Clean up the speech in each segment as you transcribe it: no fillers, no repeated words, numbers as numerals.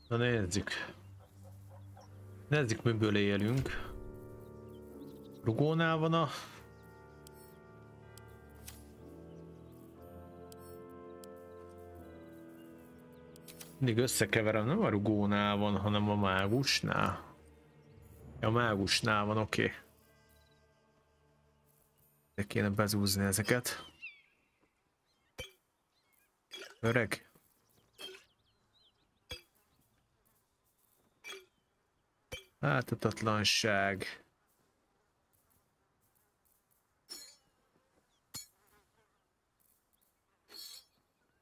Na nézzük. Nézzük, miből élünk. Rugónál van a... Mindig összekeverem, nem a rugónál van, hanem a mágusnál. A mágusnál van, oké. De kéne bezúzni ezeket. Öreg. Láthatatlanság.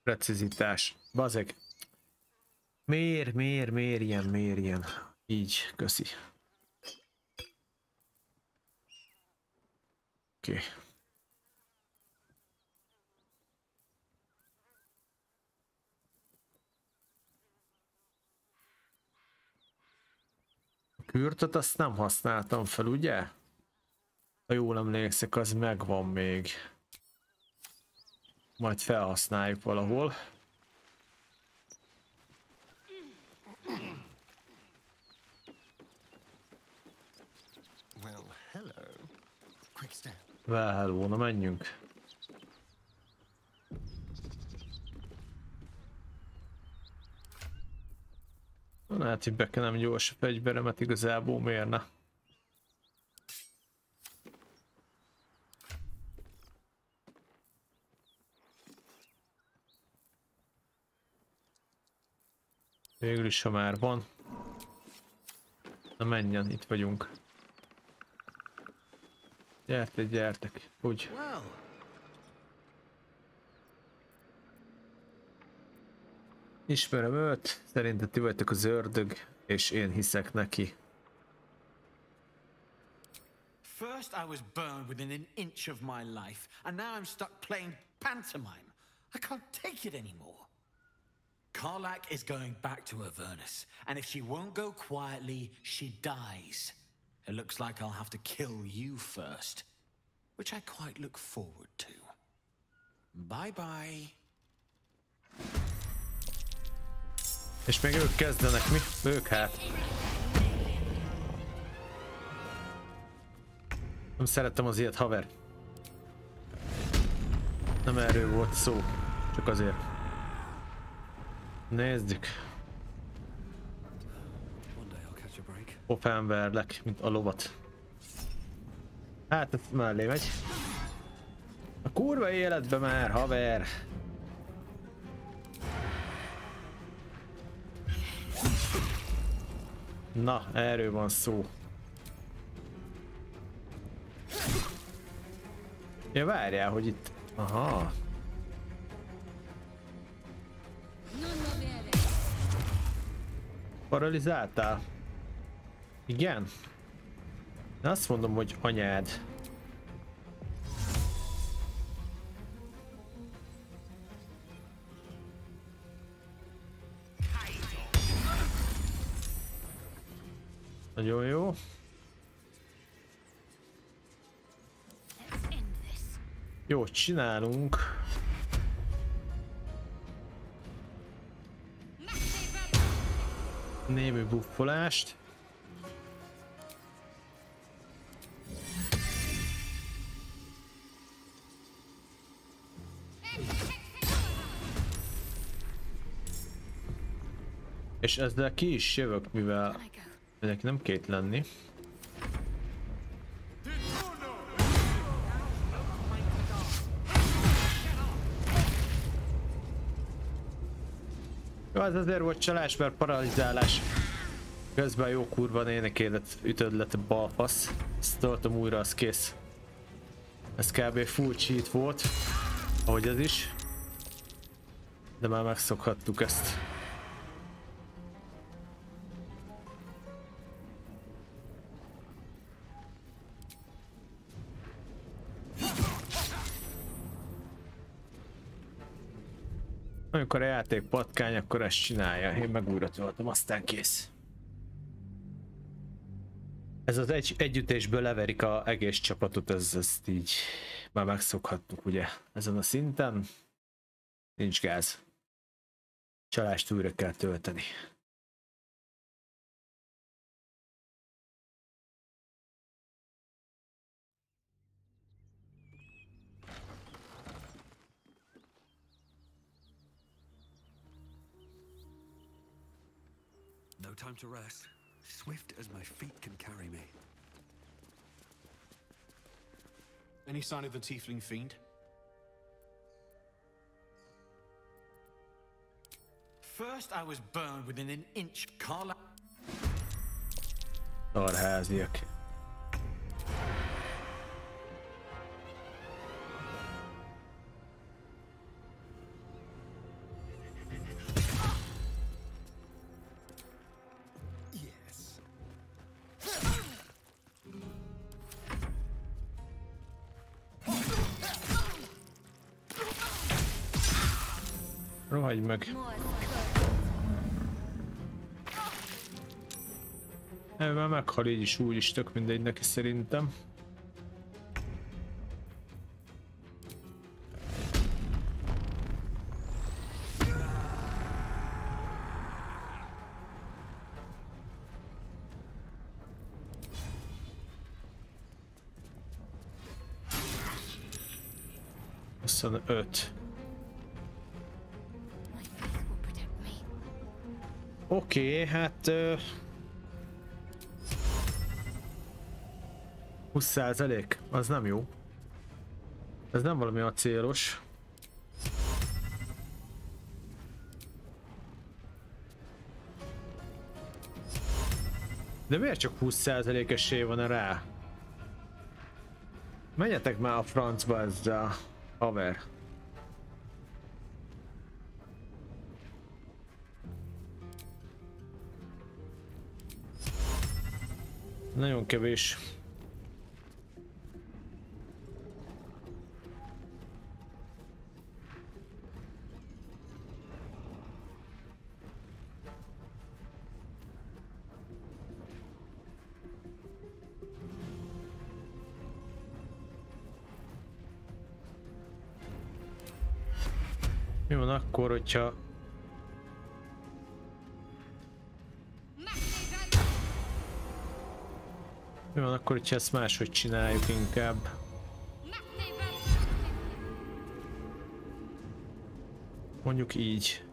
Precizitás. Bazeg. Miért ilyen? Így, köszi. Oké. A kürtöt azt nem használtam fel, ugye? Ha jól emlékszek, az megvan még. Majd felhasználjuk valahol. Well, hello, na menjünk. Lehet, hogy bekenem gyors a fegyveremet, igazából miért ne? Végül is, ha már van. Na menjen, itt vagyunk. Gyertek, úgy. Ismerem őt, szerintem ti vagytok az ördög, és én hiszek neki. First I was burned within an inch of my life, and now I'm stuck playing pantomime. I can't take it anymore. Karlach is going back to Avernus, and if she won't go quietly, she dies. It looks like I'll have to kill you first, which I quite look forward to. Bye-bye. És még ők kezdenek, mi? Ők hát. Nem szerettem az ilyet, haver. Nem erről volt szó, csak azért. Nézzük. Popemberlek, mint a lovat. Hát ez mellé megy. A kurva életbe már, haver. Na, erről van szó. Ja, várjál, hogy itt... Aha. Paralizáltál? Igen? De azt mondom, hogy anyád. Nagyon jó. Jó, csinálunk. Némi buffolást. És ezzel ki is jövök, mivel ennek nem két lenni. Jó, az azért volt csalás, mert paralizálás. Közben jó kurva nénekélet ütöd le, balfasz. Ezt töltöm újra, az kész. Ez kb. Full cheat volt, ahogy ez is. De már megszokhattuk ezt. Amikor a játék patkány, akkor ezt csinálja. Én meg újra töltöm, aztán kész. Ez az együttésből leverik az egész csapatot, ezt így már megszokhattuk, ugye? Ezen a szinten nincs gáz. Csalást újra kell tölteni. time to rest. Swift as my feet can carry me. Any sign of the tiefling fiend? First I was burned within an inch. Carla. Szarháziak. Rohagy meg. Már meghal így is, úgy is, tök mindegy neki szerintem. Aztán 5. Oké, hát 20%, az nem jó. Ez nem valami acélos. De miért csak 20% esély van rá? Menjetek már a francba ezzel, haver. Nagyon kevés. Mi van akkor, hogyha mi van akkor, hogyha ezt máshogy csináljuk inkább? Mondjuk így.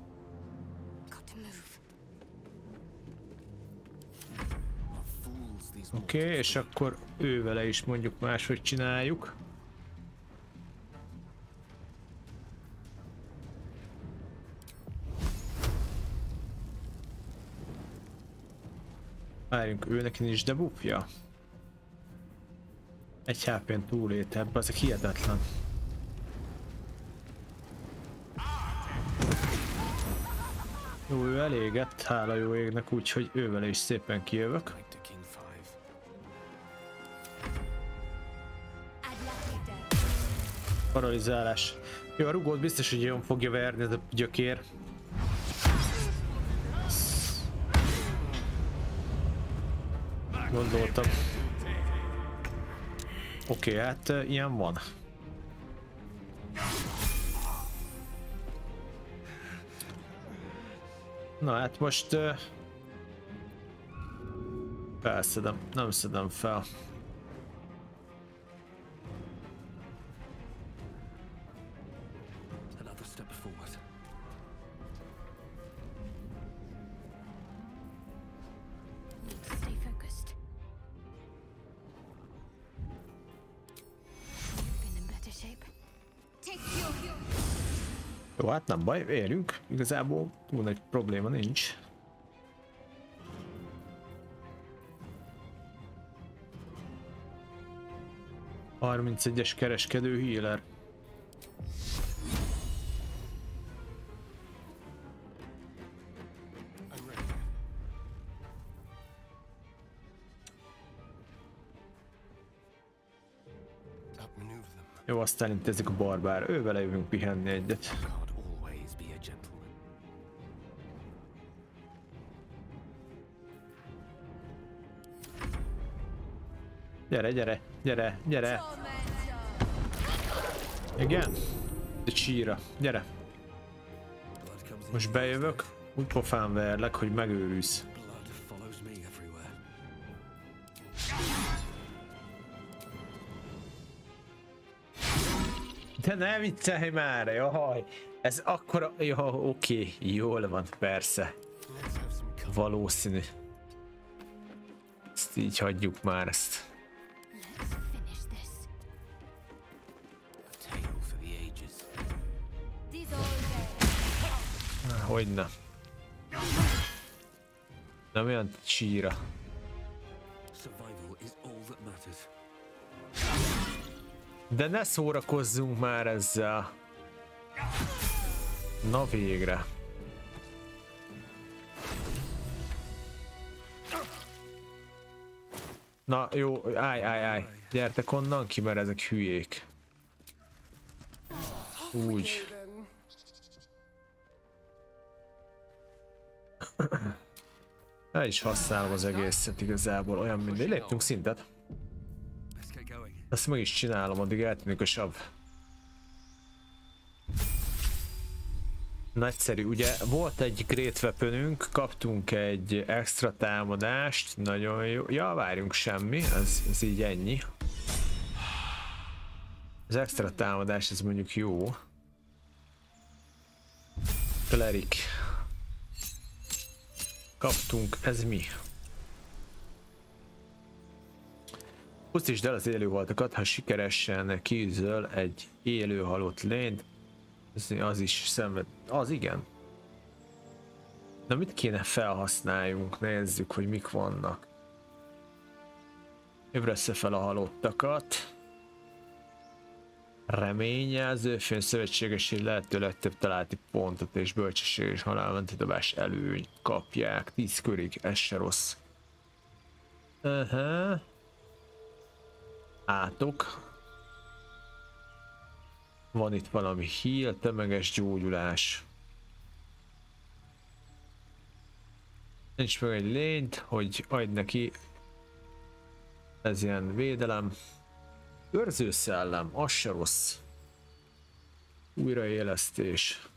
Oké, és akkor ővele is mondjuk máshogy csináljuk. Várjunk, ő neki nincs debuffja? Egy HP-n túléltebb, azok hihetetlen. Jó, ő elégett, hála jó égnek, úgyhogy ővele is szépen kijövök. Paralizálás. Jó, a rugót biztos, hogy jön fogja verni ez a gyökér. Gondoltam. Oké, hát ilyen van. Na hát most felszedem, nem szedem fel. Jó, hát nem baj, élünk. Igazából túl nagy probléma nincs. ...31-es kereskedő healer. Jó, aztán intézik a barbár. Ővele jövünk pihenni egyet. Gyere, gyere, gyere, gyere! Igen? De csíra, gyere! Most bejövök, úgy pofán verlek, hogy megőrülsz. De ne viccelj már, jaj! Ez akkora... Jó, oké, jól van, persze. Valószínű. ezt így hagyjuk már ezt. Hogyne. Nem olyan csíra. De ne szórakozzunk már ezzel. Na végre. Na jó, állj. Gyertek onnan ki, mert ezek hülyék. Úgy. El is használom az egészet igazából, olyan mindegy. Léptünk szintet. Ezt meg is csinálom, addig eltűnik a sav. Nagyszerű, ugye volt egy great weaponünk, kaptunk egy extra támadást, nagyon jó. Ja, várjunk, semmi, ez így ennyi. Az extra támadás, ez mondjuk jó. Cleric. Kaptunk, ez mi? Pusztítsd el az élőhaltokat, ha sikeresen kiűzöl egy élő halott lényt. Az is szenved. Az igen. Na mit kéne felhasználjunk? Nézzük, hogy mik vannak. Ébressze fel a halottakat. Reményjelző, fényszövetségesé lehetőleg több találati pontot és bölcsesség és halálmenti dobás előny kapják. 10 körig, ez se rossz. Átok. Van itt valami heal, tömeges gyógyulás. Nincs meg egy lényt, hogy adj neki. Ez ilyen védelem. Őrzőszellem, az se rossz. Újraélesztés.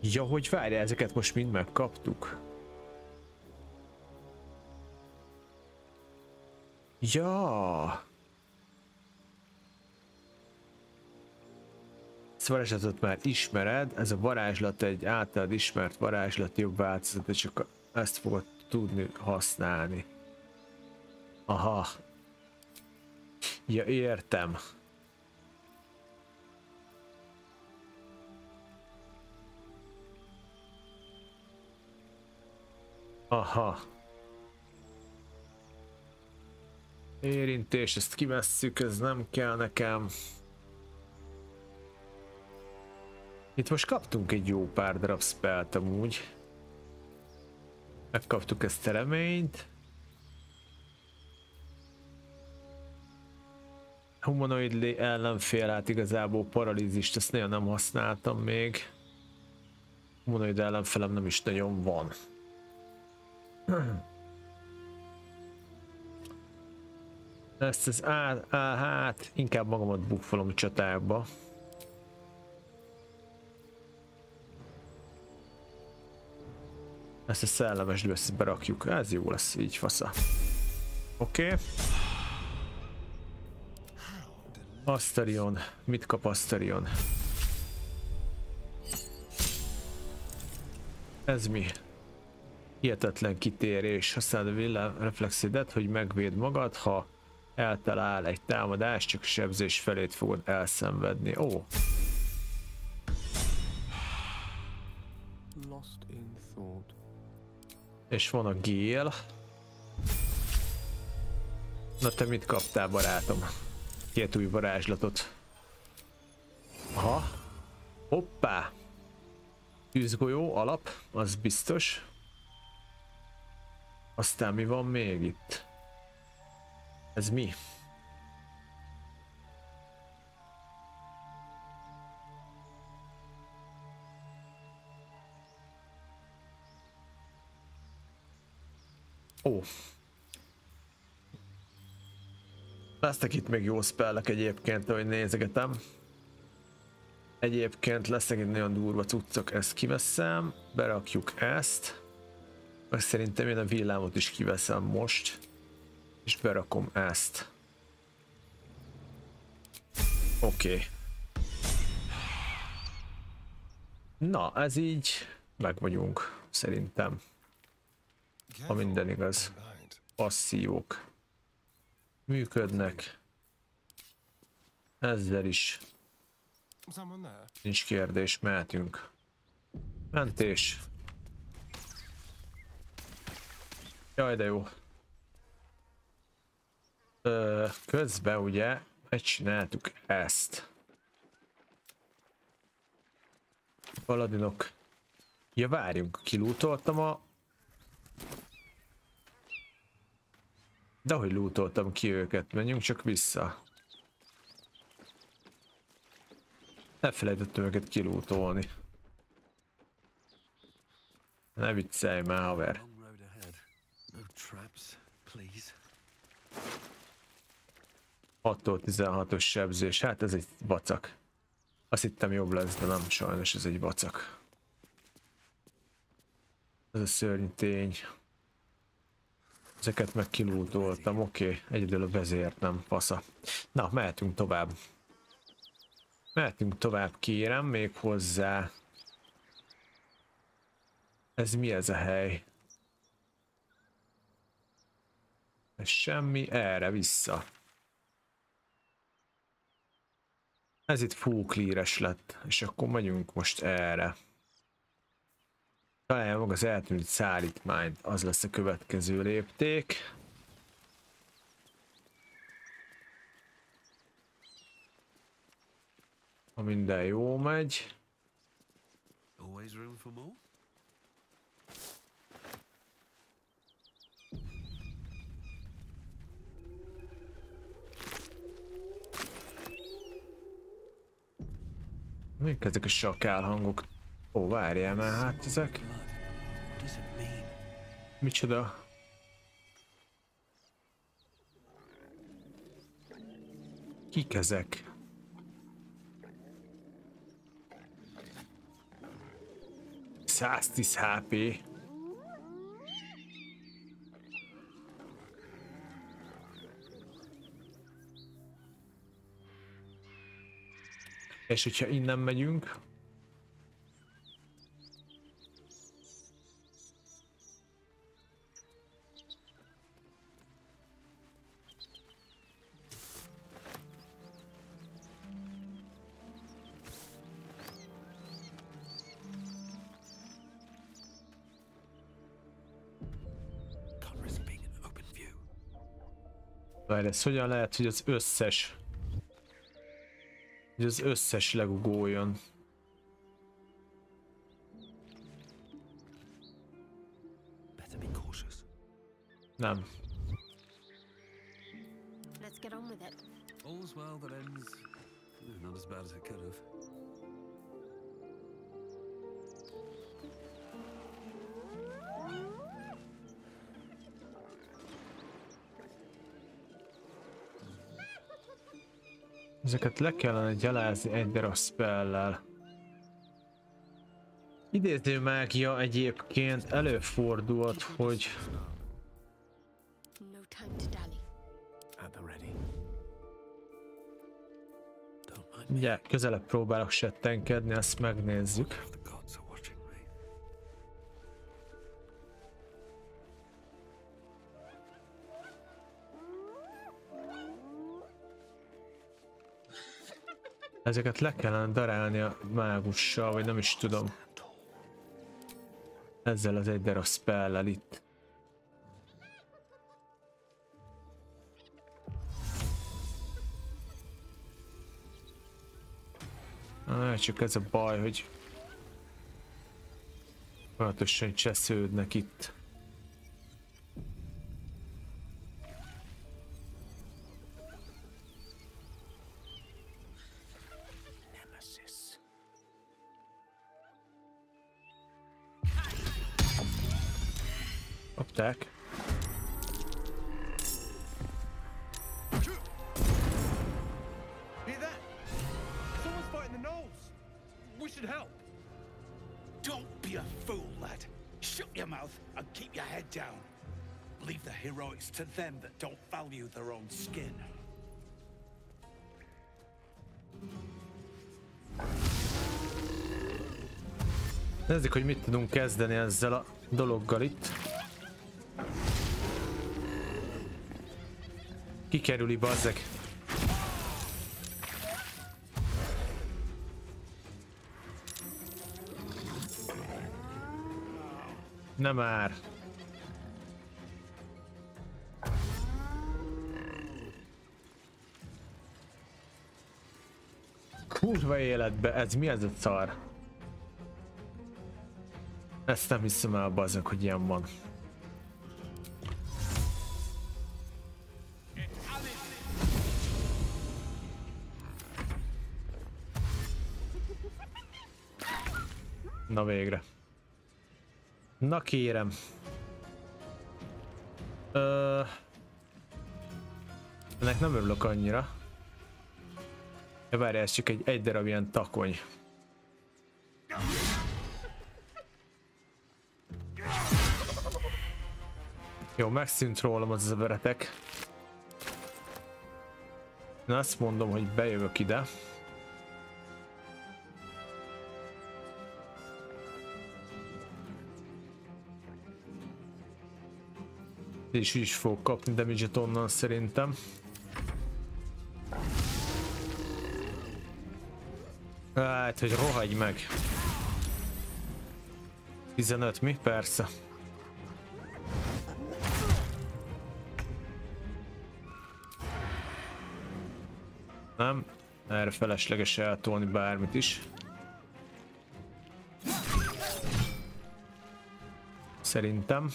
Ja, hogy várjál, ezeket most mind megkaptuk. Ja. Ezt a varázslatot már ismered, ez a varázslat egy általad ismert varázslat jobb változat, de csak ezt fogod tudni használni. Aha. Ja, értem. Aha. Érintés, ezt kivesszük, ez nem kell nekem. Itt most kaptunk egy jó pár darab spellt amúgy. Megkaptuk ezt a reményt. Humanoid ellenfél, hát igazából paralízist, ezt nagyon nem használtam még. Humanoid ellenfelem nem is nagyon van. Ezt az hát inkább magamat buffolom csatákba. Ezt a szellemes ezt berakjuk, ez jó lesz, így fasza. Oké. Asterion, mit kap Asterion? Ez mi? Hihetetlen kitérés, használd a villámreflexidet, hogy megvéd magad, ha eltalál egy támadás, csak a sebzés felét fogod elszenvedni. Ó. És van a gél. Na te mit kaptál, barátom? Két új varázslatot. Aha. Hoppá. Tűzgolyó alap, az biztos. Aztán mi van még itt? Ez mi? Ó. Lesznek itt még jó spellek egyébként, ahogy nézegetem. Egyébként lesznek itt nagyon durva cuccok, ezt kiveszem, berakjuk ezt. Meg szerintem én a villámot is kiveszem most. És berakom ezt. Oké. Na, ez így meg vagyunk, szerintem. Ha minden igaz. Passzívok működnek. Ezzel is nincs kérdés, mehetünk. Mentés. Jaj, de jó. Közben ugye megcsináltuk ezt. Paladinok. Ja, várjunk, kilútoltam a... De hogy lootoltam ki őket, menjünk csak vissza. Elfelejtettem őket kilútolni. Ne viccelj már, haver. 6-tól 16-os sebzés, hát ez egy vacak. Azt hittem jobb lesz, de nem, sajnos ez egy vacak. Ez a szörny tény. Ezeket meg kilútoltam, oké. Egyedül a vezért nem, fasza. Na, mehetünk tovább. Mehetünk tovább, kérem, még hozzá. Ez mi ez a hely? Ez semmi, erre vissza. Ez itt full clear-es lett, és akkor megyünk most erre. Találja meg az eltűnt szállítmányt, az lesz a következő lépték. Ha minden jó megy. Mik ezek a sakál hangok? Ó, várjál már, hát ezek... Micsoda? Kik ezek? ...110 HP. És hogyha innen megyünk... Várj, ez hogyan lehet, hogy az összes... Hogy az összes legugoljon. Nem. Let's get on with it. All's well that ends. Not as bad as it could have. Ezeket le kellene gyalázni egy darab spell-lel. Idéző mágia egyébként előfordult, hogy... No time to dally. At the ready. Ugye, közelebb próbálok settenkedni, azt megnézzük. The gods are watching me. Ezeket le kellene darálni a mágussal, vagy nem is tudom. Ezzel az egy darab spell-lel itt. Csak ez a baj, hogy folyamatosan csesződnek itt. Kapták. Don't be a fool, lad. Shut your mouth and keep your head down. Leave the heroics to them that don't value their own skin. Nézzük, hogy mit tudunk kezdeni ezzel a dologgal itt. Kikerüli, bazzeg. Nem már. Kurva életbe, ez mi ez a szar? Ezt nem hiszem el, bazzeg, hogy ilyen van. Na végre. Na kérem. Ennek nem örülök annyira. Várjál, ez csak egy darab ilyen takony. Jó, megszűnt rólam az a veretek. Na azt mondom, hogy bejövök ide. És is fog kapni damage-et onnan szerintem. Hát, hogy rohagy meg. 15 mi? Persze. Nem, erre felesleges eltolni bármit is. Szerintem.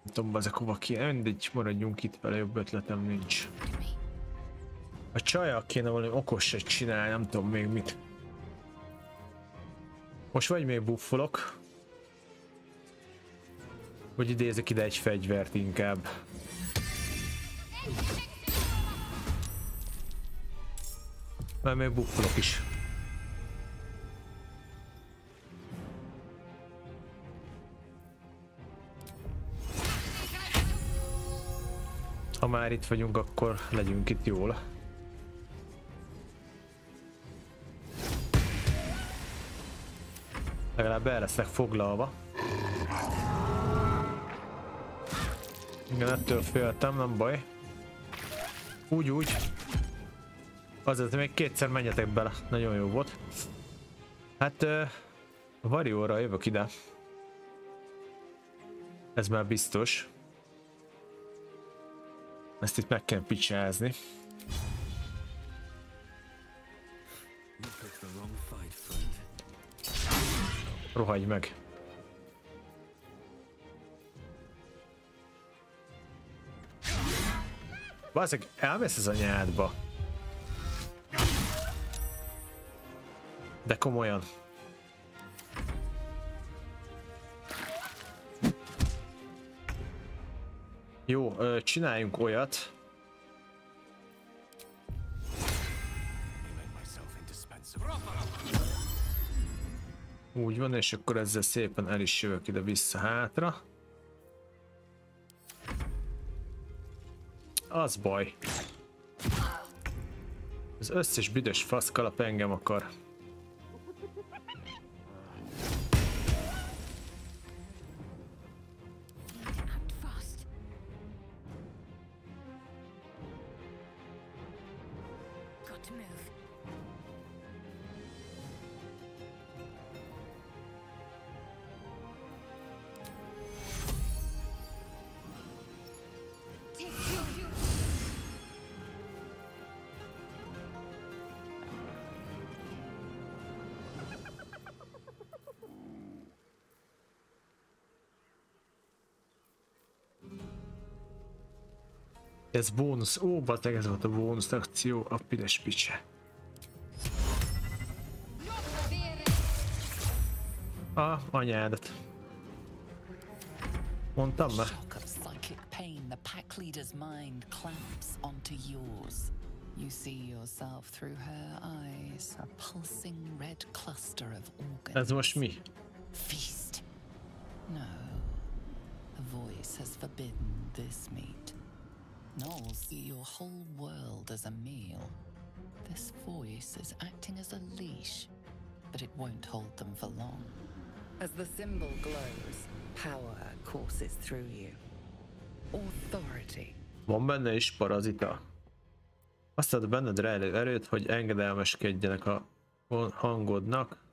Nem tudom, ezek hova kéne, mindegy, maradjunk itt vele, jobb ötletem nincs. A csajjal kéne valami okosat csinálni, nem tudom még mit. Most vagy még buffolok, vagy idézek ide egy fegyvert inkább. Vagy még buffolok is. Ha már itt vagyunk, akkor legyünk itt jól. Legalább el lesznek foglalva. Igen, ettől féltem, nem baj. Úgy. Azért még kétszer menjetek bele, nagyon jó volt. Hát Warriorra jövök ide. Ez már biztos. Ezt itt meg kell picsázni. Rohagy meg. Bazzeg, elmész az anyádba. De komolyan. Jó, csináljunk olyat. Úgy van, és akkor ezzel szépen el is jövök ide vissza-hátra. Az baj. Az összes büdös faszkalap engem akar. Ez bónusz, ó, bateg, ez volt a bónusz akció, a pides picse. Anyádat. Mondtam már. You see yourself through her eyes, a pulsing red cluster of organs. Ez most mi? Feast, voice has forbidden this meat. Gnolls see your whole world as a meal. This voice is acting as a leash, but it won't hold them for long. As the symbol glows, power courses through you. Authority. Van benne is parazita. Azt ad benned rejlő erőt, hogy engedelmeskedjenek a hangodnak,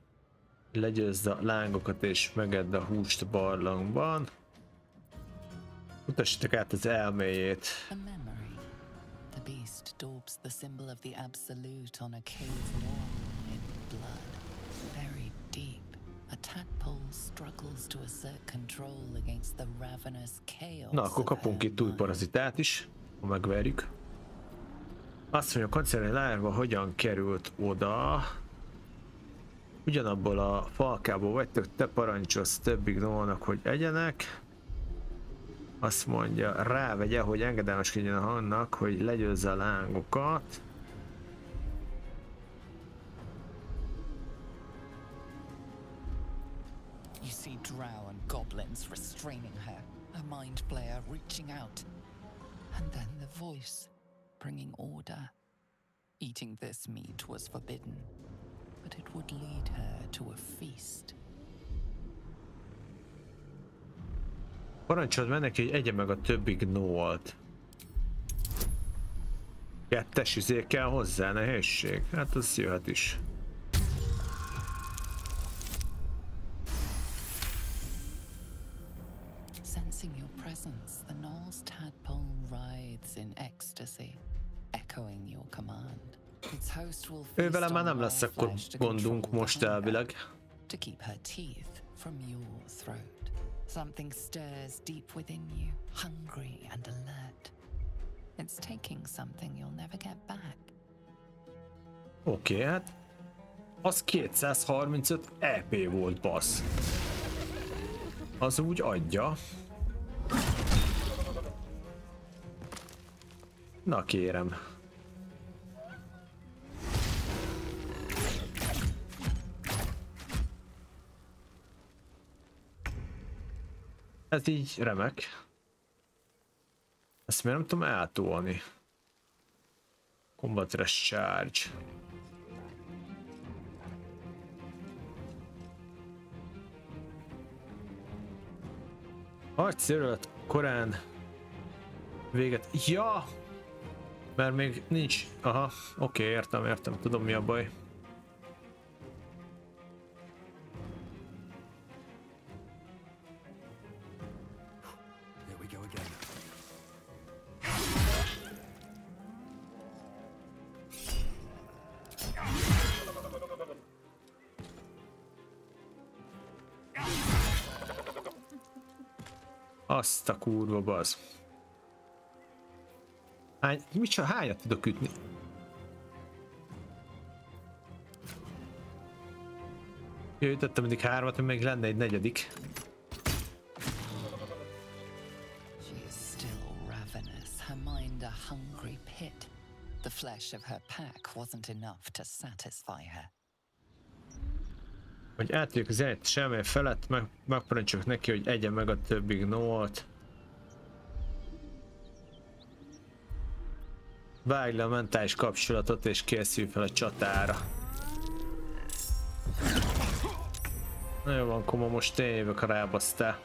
legyőzd a lángokat és megedd a húst barlangban. Utasítok át az elméjét. A memory. The beast daubs the symbol of the absolute on a cave wall in blood. Buried deep, a tadpole struggles to assert control against the ravenous chaos. Na, akkor kapunk itt új parazitát is, ha megverjük. Azt mondja, a koncerni lárva hogyan került oda. Ugyanabból a falkából vagytok, te parancsolsz többi gnónak, hogy egyenek. Azt mondja, rávegye, hogy engedelmeskedjen annak, hogy legyőzze a lángokat. You see drow and goblins restraining her, a mind player reaching out, and then the voice bringing order. Eating this meat was forbidden, but it would lead her to a feast. Parancsold meg neki, hogy egye meg a többi gnólt. Kettes izé kell hozzá, nehézség. Hát az jöhet is. Sensing your presence, the Gnoll's tadpole writhes in ecstasy, echoing your command. Its host will Ővele már nem lesz akkor gondunk most elvileg. to keep her teeth from your throat. Something stirs deep within you, hungry and alert. It's taking something you'll never get back. Oké, hát az 235 EP volt, bassz. Az úgy adja. Na kérem. Ez így remek. Ezt miért nem tudom eltolni? Combat Rush Charge. Harcszérület korán véget. Ja! Mert még nincs. Aha, oké, értem, tudom mi a baj. Here we go again. Azt a kurva baz. Hányat tudok ütni? Jó, ütöttem mindig 3-at, hogy még lenne egy negyedik. She is still ravenous, her mind a hungry pit. The flesh of her pack wasn't enough to satisfy her. Hogy átjövök az egy semmi felett, megparancsolok neki, hogy egye meg a többi gnólt. Vágj le a mentális kapcsolatot és készülj fel a csatára. Na jó van, akkor most én jövök, ha rábasztál.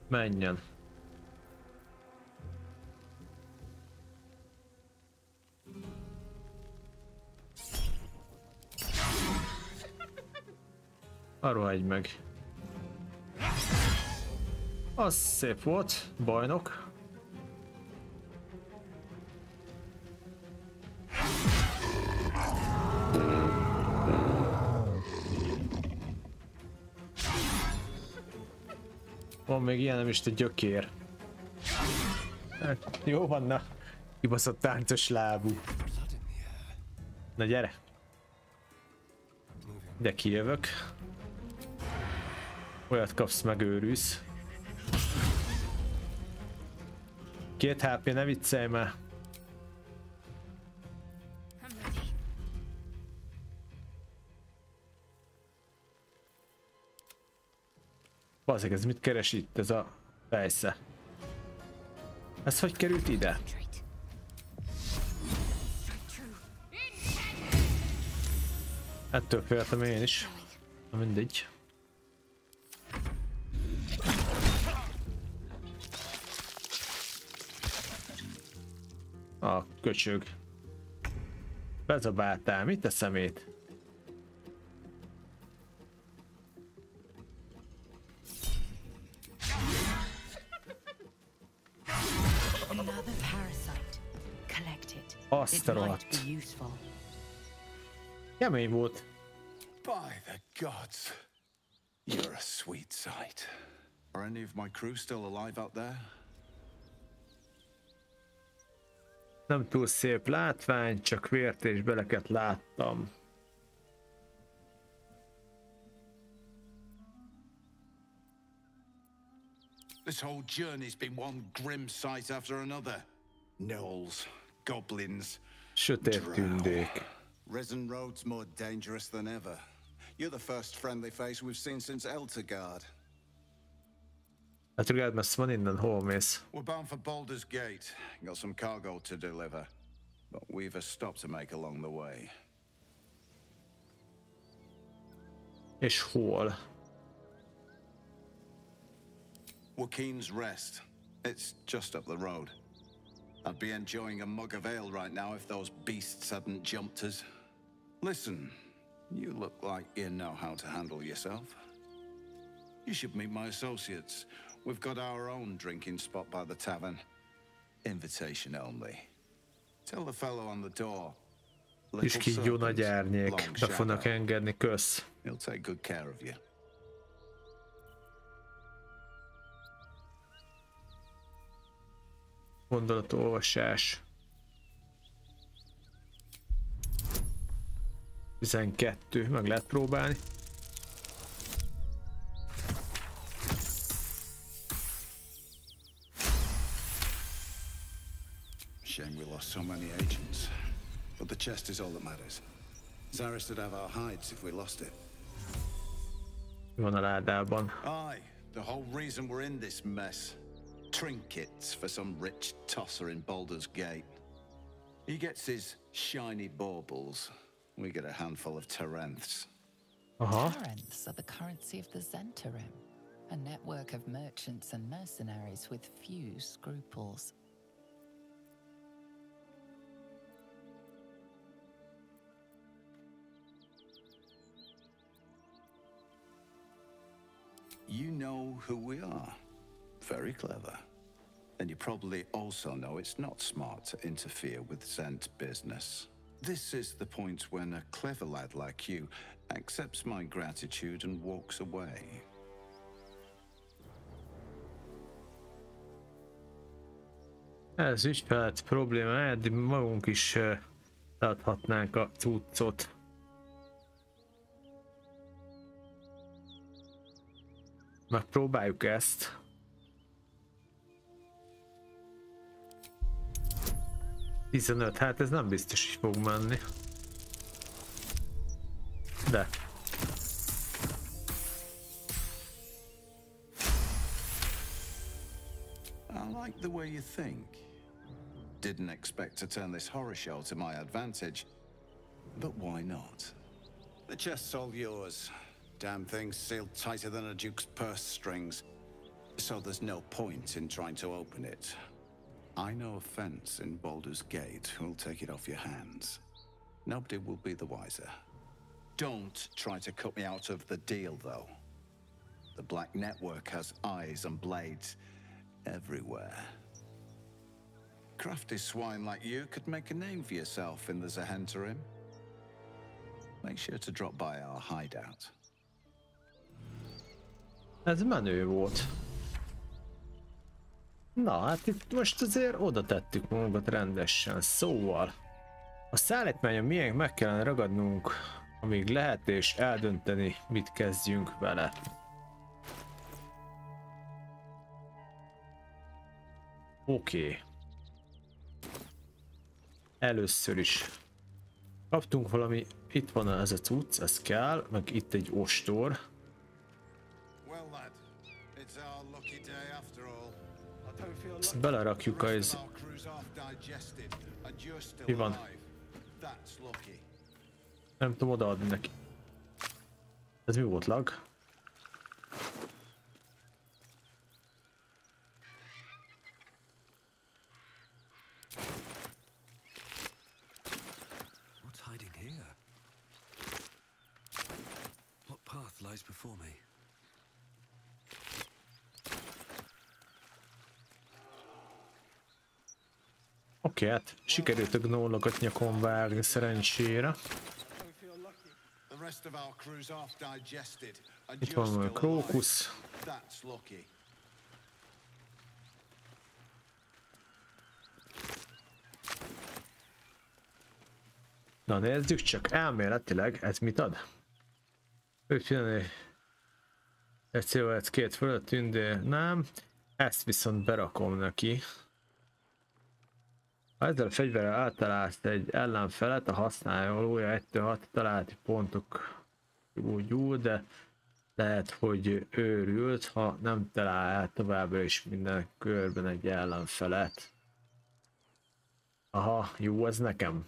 Menjen. Arról egy meg. Az szép volt, bajnok. Van még ilyen, nem is egy gyökér. Jó van, na. Kibaszott táncos lábú. Na gyere. De kijövök. Olyat kapsz, megőrülsz. 2 HP, ne viccelj már. Bazzeg, ez mit keres itt, ez a fejsze? Ez hogy került ide? Ettől féltem én is. Na mindegy. A köcsög. Bezabáltál, mit a szemét? Azt a rohadt. Kemény volt. By the gods, you're a sweet sight. Are any of my crew still alive out there? Nem túl szép látvány, csak vért és beleket láttam. This whole journey's been one grim sight after another. Gnolls, goblins, Sötét tündék. Risen roads more dangerous than ever. You're the first friendly face we've seen since Eltergard. Hát regáld messze van innen, hol mész? We're bound for Baldur's Gate. Got some cargo to deliver. But we've a stop to make along the way. És hol? Joaquin's Rest. It's just up the road. I'd be enjoying a mug of ale right now if those beasts hadn't jumped us. Listen, you look like you know how to handle yourself. You should meet my associates. We've got our own drinking spot by the tavern. Invitation only. Tell the fellow on the door. Kis kígyó nagy árnyék. Be fognak engedni, kösz. He'll take good care of you. Gondolatolvasás. 12, meg lehet próbálni. Shame we lost so many agents. But the chest is all that matters. Zaris would have our hides if we lost it. Van a ládában. Aye, the whole reason we're in this mess. Trinkets for some rich tosser in Baldur's Gate. He gets his shiny baubles. We get a handful of Tarenths. Tarenths are the currency of the Zentarim, a network of merchants and mercenaries with few scruples. You know who we are. Very clever. And you probably also know it's not smart to interfere with Zent business. This is the point when a clever lad like you accepts my gratitude and walks away. Ez ügyfelet probléma, eddig magunk is adhatnánk a cuccot. Megpróbáljuk ezt. $15, hát ez nem biztos, hogy fog menni. De. I like the way you think. Didn't expect to turn this horror show to my advantage, but why not? The chest's all yours. Damn thing's sealed tighter than a duke's purse strings, so there's no point in trying to open it. I know a fence in Baldur's Gate who'll take it off your hands. Nobody will be the wiser. Don't try to cut me out of the deal, though. The Black Network has eyes and blades everywhere. Crafty swine like you could make a name for yourself in the Zahentarim. Make sure to drop by our hideout. Ez menő volt. Na, hát itt most azért oda tettük magunkat rendesen, szóval a szállítmányon miénk meg kellene ragadnunk, amíg lehet, és eldönteni, mit kezdjünk vele. Oké. Először is kaptunk valami, itt van ez a cucc, ez kell, meg itt egy ostor. Well, lad, Ezt belerakjuk az... Mi van? Nem tudom odaadni neki. Ez mi volt, lag? Oké, hát sikerült a gnólokat nyakon vágni szerencsére. Itt van a krókusz. Na nézzük csak, elméletileg ez mit ad? Egy CO2 két fölött tündér, nem. Ezt viszont berakom neki. Ha ezzel a fegyverrel eltalálsz egy ellenfelet, a használója 1-6 találati pontok úgy, de lehet, hogy őrült, ha nem talál el továbbra is minden körben egy ellenfelet. Aha, jó, ez nekem.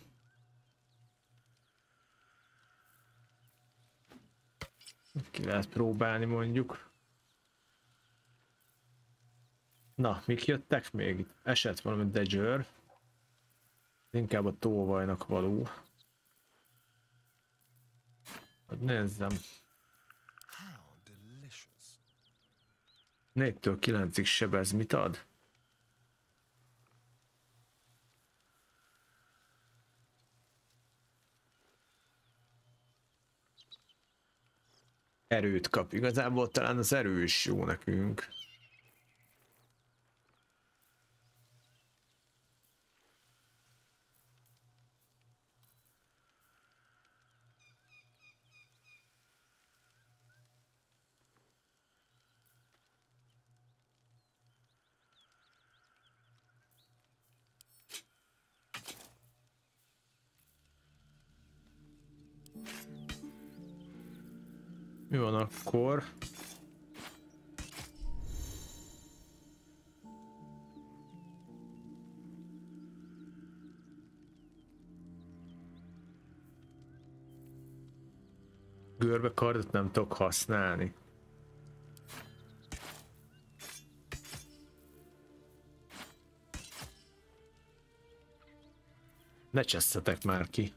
Ki lehet próbálni mondjuk. Na, mik jöttek még? Itt esett valami Dagger. Inkább a tolvajnak való. Hát nézzem. 4-től 9-ig sebez, mit ad? Erőt kap. Igazából talán az erő is jó nekünk. Mi van akkor? Görbe kardot nem tudok használni. Ne csesszetek már ki.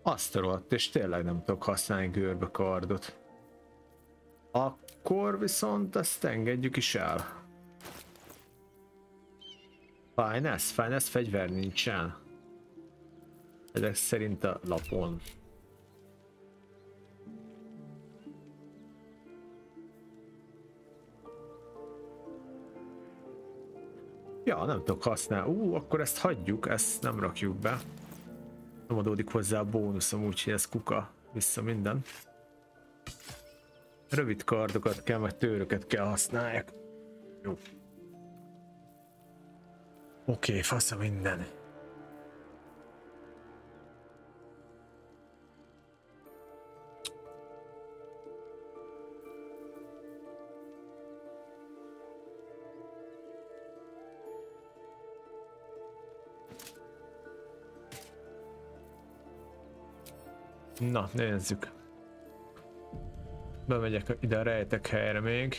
Azt a rohadt, és tényleg nem tudok használni görbe kardot. Akkor viszont ezt engedjük is el. Finance fegyver nincsen. Ezek szerint a lapon. Ja, nem tudok használni. Akkor ezt hagyjuk, ezt nem rakjuk be. Nem adódik hozzá a bónuszom, úgyhogy ez kuka. Vissza minden. Rövid kardokat kell, meg tőröket kell használják. Jó. Oké, fasz a minden. Na, nézzük. Bemegyek ide a rejtek helyre még.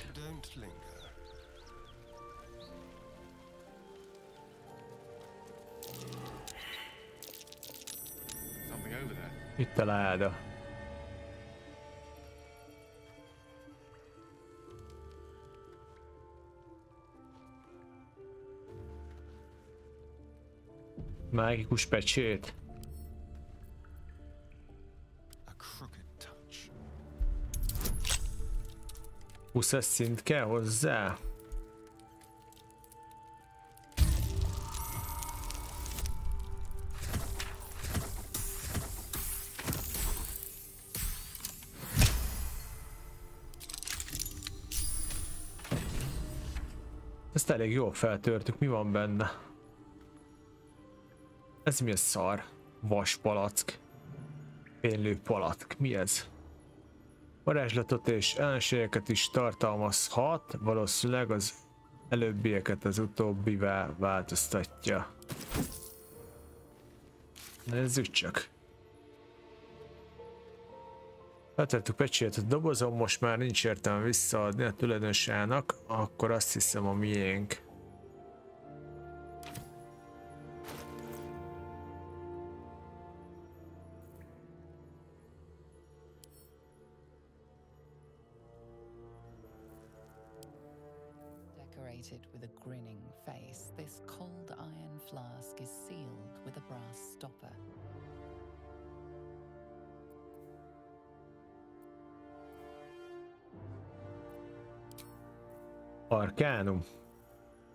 Itt a láda. Mágikus pecsét. 20 szint kell hozzá. Ezt elég jól feltörtük, mi van benne? Ez mi a szar? Vaspalack. Fénylő palack. Mi ez? Varázslatot és ellenségeket is tartalmazhat, valószínűleg az előbbieket az utóbbivá változtatja. Nézzük csak. Feltettük pecsétet a dobozon, most már nincs értelme visszaadni a tulajdonosának, akkor azt hiszem a miénk. Decorated with a grinning face, this cold iron flask is sealed with a brass stopper. Arkánum.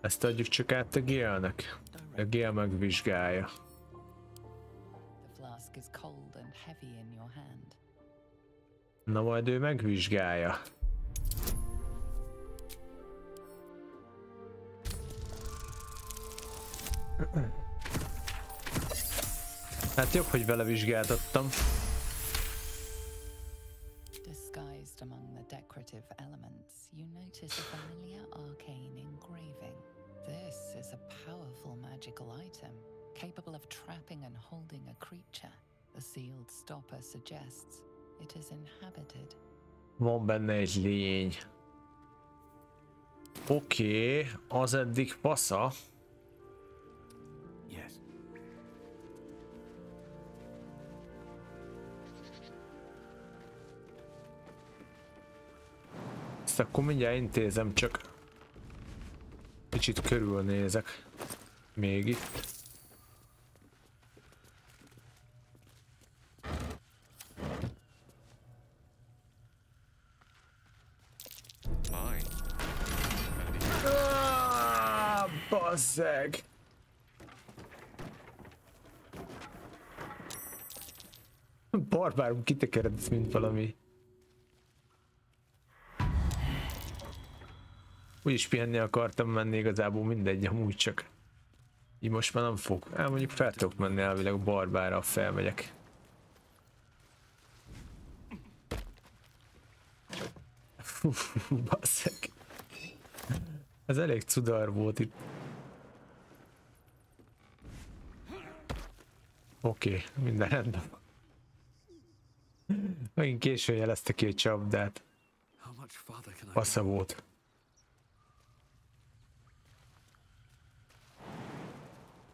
Ezt adjuk csak át a Gale-nek. A Gale megvizsgálja. The flask is cold and heavy in your hand. Na majd ő megvizsgálja. Hát jobb, hogy vele vizsgáltattam. Disguised among the decorative elements, you notice a familiar arcane engraving. This is a powerful magical item, capable of trapping and holding a creature. The sealed stopper suggests it is inhabited. Van benne egy lény. Oké, az eddig passza. Yes. Ezt akkor mindjárt intézem, csak kicsit körülnézek még itt. Bazzeg! Barbárum kitekeredsz, mint valami. Úgyis pihenni akartam menni, igazából mindegy, amúgy csak. Így most már nem fog. Mondjuk fel tudok menni elvileg a barbára, ha felmegyek. Basszeg. Ez elég cudar volt itt. Oké, minden rendben. Megint későn jelezte ki egy csapdát. Passza volt.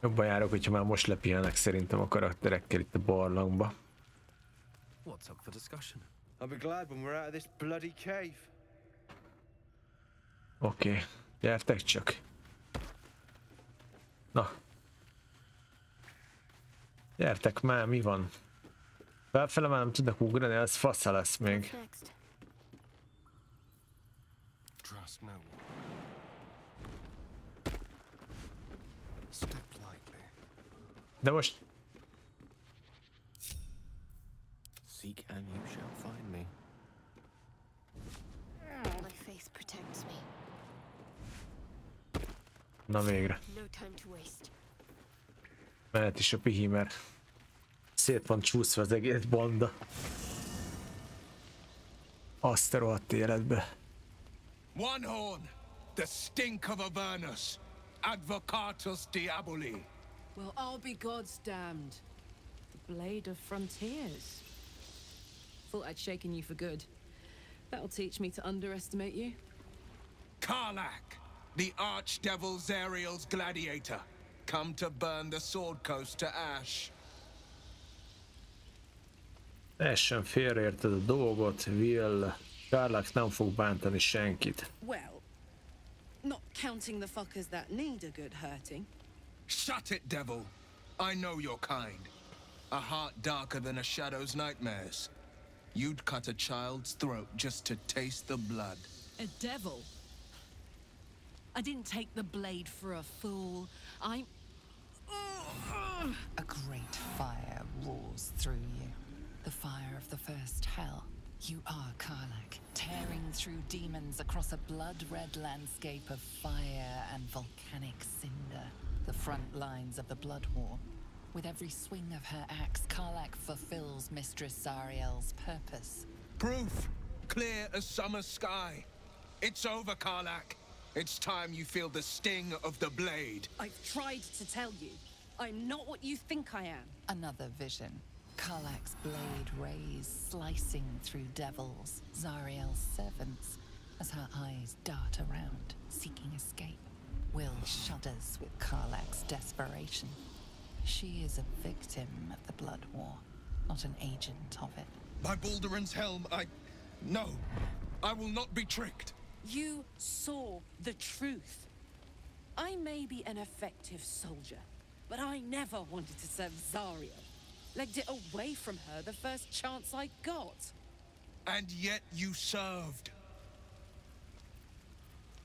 Jobban járok, hogyha már most lepihenek szerintem a karakterekkel itt a barlangba. What's up for discussion? I'll be glad when we're out of this bloody cave. Oké, gyertek csak. Na. Gyertek már, mi van? Felfele már nem tudnak ugrani, ez fasza lesz még. Next. Trust no one. Step lightly. De most... Seek and you shall find me. My faith protects me. Na végre. No time to waste. Mehet is a pihi, mert szét van csúszva az egész banda. Azt a rohadt életbe. One horn, the stink of Avernus, advocatus diaboli. Well, I'll be God's damned. The blade of frontiers. Thought I'd shaken you for good. That'll teach me to underestimate you. Karlach, the archdevil Zariel's gladiator, come to burn the Sword Coast to ash. Teljesen félreérted a dolgot, Will. Karlach nem fog bántani senkit. Well, not counting the fuckers that need a good hurting. Shut it, devil. I know your kind. A heart darker than a shadow's nightmares. You'd cut a child's throat just to taste the blood. A devil? I didn't take the blade for a fool. I'm... A great fire roars through you. The fire of the first hell. You are Karlach, tearing through demons across a blood-red landscape of fire and volcanic cinder. The front lines of the blood war. With every swing of her axe, Karlach fulfills Mistress Zariel's purpose. Proof! Clear as summer sky. It's over, Karlach. It's time you feel the sting of the blade. I've tried to tell you. I'm not what you think I am. Another vision. Karlach's blade rays slicing through devils, Zariel's servants, as her eyes dart around, seeking escape. Will shudders with Karlach's desperation. She is a victim of the Blood War, not an agent of it. By Balduran's helm, No, I will not be tricked. You saw the truth. I may be an effective soldier, but I never wanted to serve Zariel. Legged it away from her the first chance I got. And yet you served.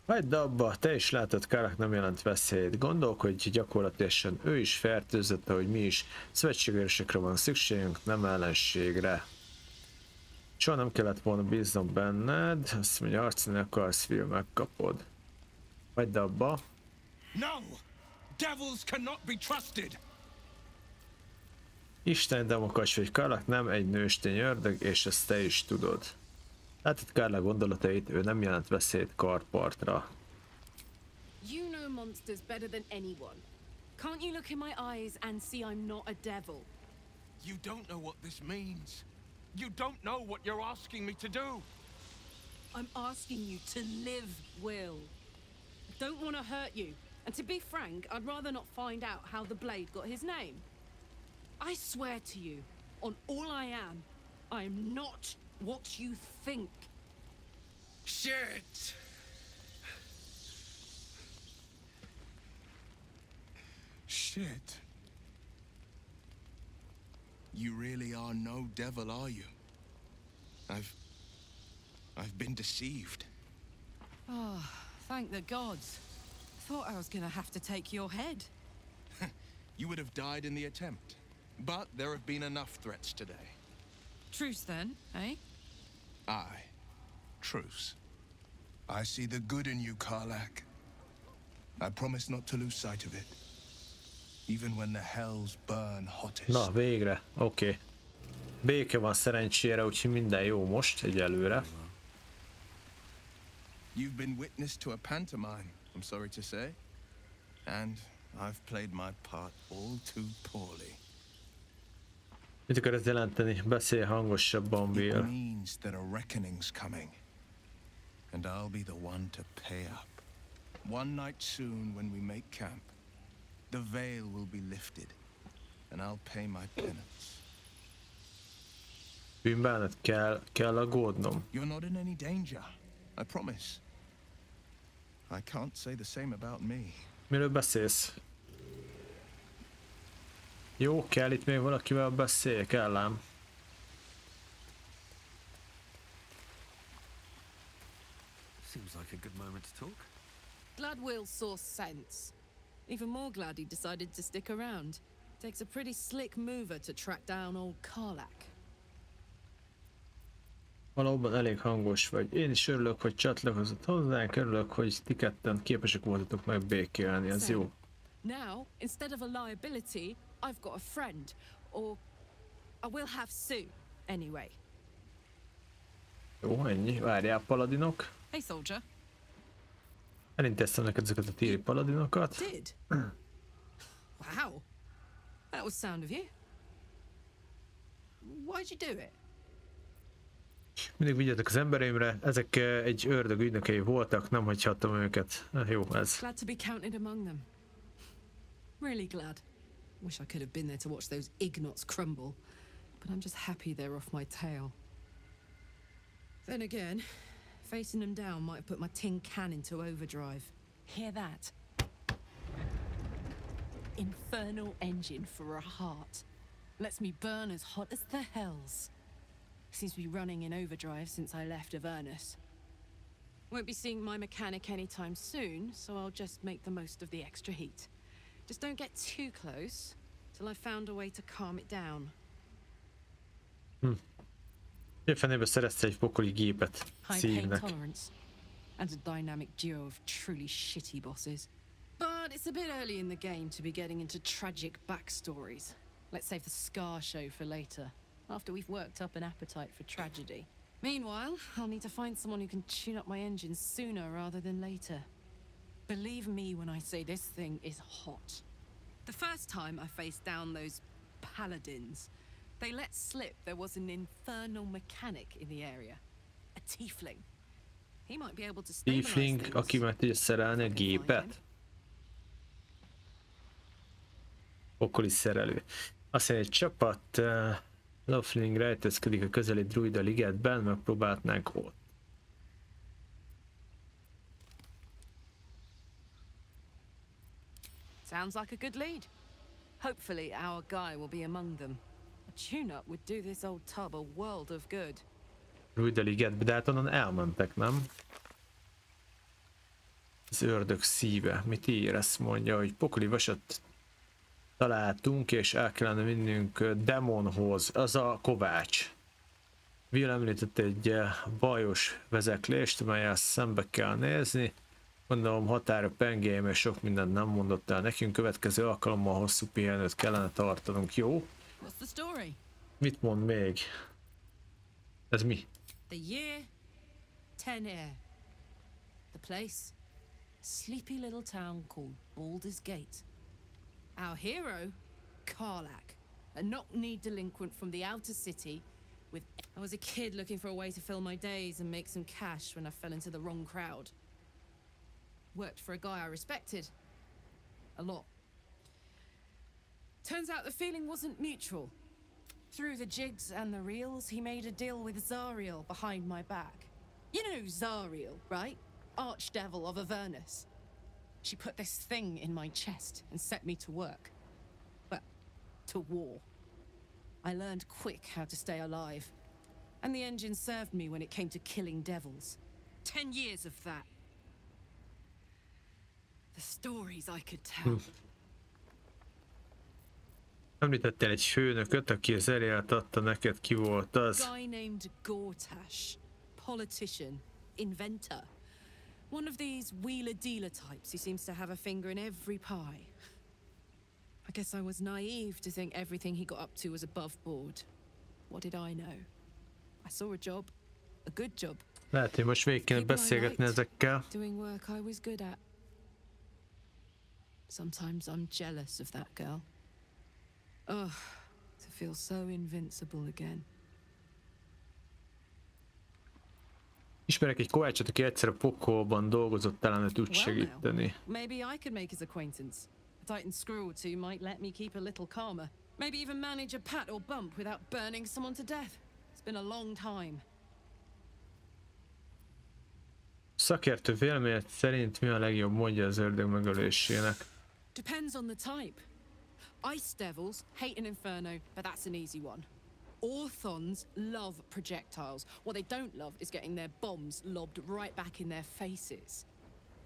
Hagyd abba, te is látod, Karlach nem jelent veszélyt. Gondolkodj, gyakorlatilag ő is fertőzött, ahogy mi is. Szövetségőrösekre van szükségünk, nem ellenségre. Soha nem kellett volna bíznom benned, azt mondja, harcolni akarsz, fiú, megkapod. Hagyd abba. No! Devils cannot be trusted! Isten demokacs vagy, Karlach nem egy nőstény ördög, és ezt te is tudod. Látod Karlach gondolatait, ő nem jelent veszélyt karpartra. You know monsters better than anyone. Can't you look in my eyes and see I'm not a devil? You don't know what this means. You don't know what you're asking me to do. I'm asking you to live, Will. I don't want to hurt you. And to be frank, I'd rather not find out how the blade got his name. I swear to you, on all I am not what you think. Shit! Shit. You really are no devil, are you? I've been deceived. Oh, thank the gods. Thought I was gonna have to take your head. You would have died in the attempt. But there have been enough threats today. Truce then, eh? Aye. Truce. I see the good in you, Karlach. I promise not to lose sight of it. Even when the hells burn hottest. Na, végre. Oké. Béke van szerencsére, úgyhogy minden jó most, egyelőre. You've been witness to a pantomime, I'm sorry to say. And I've played my part all too poorly. Mit akar ez jelenteni? Beszélj hangosabban, Will. It means that a reckoning's coming. And I'll be the one to pay up. One night soon when we make camp, the veil will be lifted. And I'll pay my penance. Bűnbánat kell aggódnom. You're not in any danger, I promise. I can't say the same about me. Miről beszélsz? Jó, kell itt még valakivel beszéljek, ellám. Seems like a good moment to talk. Glad Will saw sense. Even more glad he decided to stick around. Takes a pretty slick mover to track down old Karlach. Valóban elég hangos vagy. Én is örülök, hogy csatlakozott hozzánk, örülök, hogy ti ketten képesek voltatok meg békélni, ez jó. Now, instead of a liability, I've got a friend. Or I will have soon, anyway. Jó, ennyi. Várjál, paladinok. Hey, soldier. Elintéztem neked ezeket a téli paladinokat. Did? Wow. That was sound of you. Why'd you do it? Mindig vigyázzatok az embereimre, ezek egy ördög ügynökei voltak, nem hagyhattam őket. Jó, ez. Glad to be counted among them. Really glad. Wish I could have been there to watch those ignots crumble, but I'm just happy they're off my tail. Then again, facing them down might have put my tin can into overdrive. Hear that? Infernal engine for a heart. Lets me burn as hot as the hells. Seems to be running in overdrive since I left Avernus. Won't be seeing my mechanic anytime soon, so I'll just make the most of the extra heat. Just don't get too close till I've found a way to calm it down. Fenébe szerezte egy pokoli gépet szívnek. Tolerance and a dynamic duo of truly shitty bosses. But it's a bit early in the game to be getting into tragic backstories. Let's save the scar show for later, after we've worked up an appetite for tragedy. Meanwhile, I'll need to find someone who can tune up my engine sooner rather than later. Believe me when I say this thing is hot. The first time I faced down those paladins, they let slip there was an infernal mechanic in the area. A tiefling. He might be able to stabilize Tiefling, things. aki meg tudja szerelni a gépet. Pokoli szerelő. Azt mondja, egy csapat Lofling rejtezkedik a közeli druida ligetben, megpróbáltnánk ott. Sounds like a good lead. Hopefully our guy will be among them. A tune-up would do this old tub a world of good. Druida ligetbe, de hát onnan elmentek, nem? Az ördög szíve. Mit ír? Ezt mondja, hogy pokoli vasat találtunk, és el kellene vinnünk demonhoz. Az a kovács. Will említett egy bajos vezeklést, melyel szembe kell nézni. Gondolom határa pengéim, és sok mindent nem mondott el nekünk. Következő alkalommal hosszú pihenőt kellene tartanunk. Jó? Mit mond még? Ez mi? The year, 10 air. The place, sleepy little town called Baldur's Gate. Our hero, Karlach, a knock-kneed delinquent from the outer city with... I was a kid looking for a way to fill my days and make some cash when I fell into the wrong crowd. Worked for a guy I respected. A lot. Turns out the feeling wasn't mutual. Through the jigs and the reels, he made a deal with Zariel behind my back. You know Zariel, right? Archdevil of Avernus. She put this thing in my chest and set me to work. Well, to war. I learned quick how to stay alive. And the engine served me when it came to killing devils. 10 years of that. The stories I could tell. Említettél egy főnököt, aki az erélt adta neked, ki volt az? Guy named Gortash. Politician. Inventor. One of these wheeler-dealer types who seems to have a finger in every pie. I guess I was naive to think everything he got up to was above board. What did I know? I saw a job. A good job. Lehet, hogy most végig kéne beszélgetni ezekkel. Doing work I was good at. Sometimes I'm jealous of that girl. Ugh, to feel so invincible again. Ismerek egy kovácsot, aki egyszer a pokolban dolgozott, talán ő tud segíteni. Maybe I could make his acquaintance. A Titan screw or two might let me keep a little calmer. Maybe even manage a pat or bump without burning someone to death. It's been a long time. Szakértő véleményed szerint mi a legjobb módja az ördög megölésének? Depends on the type. Ice devils hate an inferno, but that's an easy one. Orthons love projectiles. What they don't love is getting their bombs lobbed right back in their faces.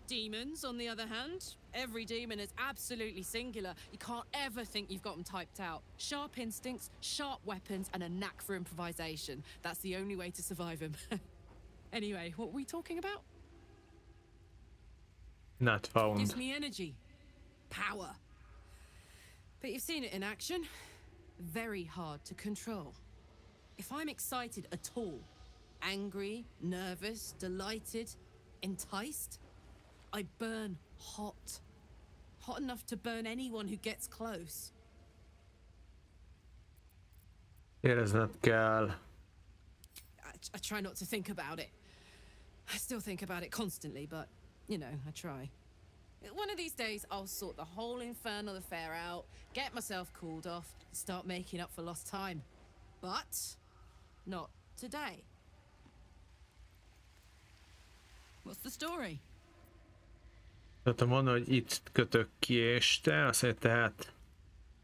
Demons, on the other hand, every demon is absolutely singular. You can't ever think you've got them typed out. Sharp instincts, sharp weapons, and a knack for improvisation. That's the only way to survive them. Anyway, what were we talking about? Not found. Gives me energy. Power. But you've seen it in action. Very hard to control. If I'm excited at all, angry, nervous, delighted, enticed, I burn hot. Hot enough to burn anyone who gets close. Érezned kell. I try not to think about it. I still think about it constantly, but, you know, I try. One of these days, I'll sort the whole infernal affair out, get myself cooled off, and start making up for lost time. But not today. What's the story? Tudtam mondani, hogy itt kötök ki este, azt mondja, tehát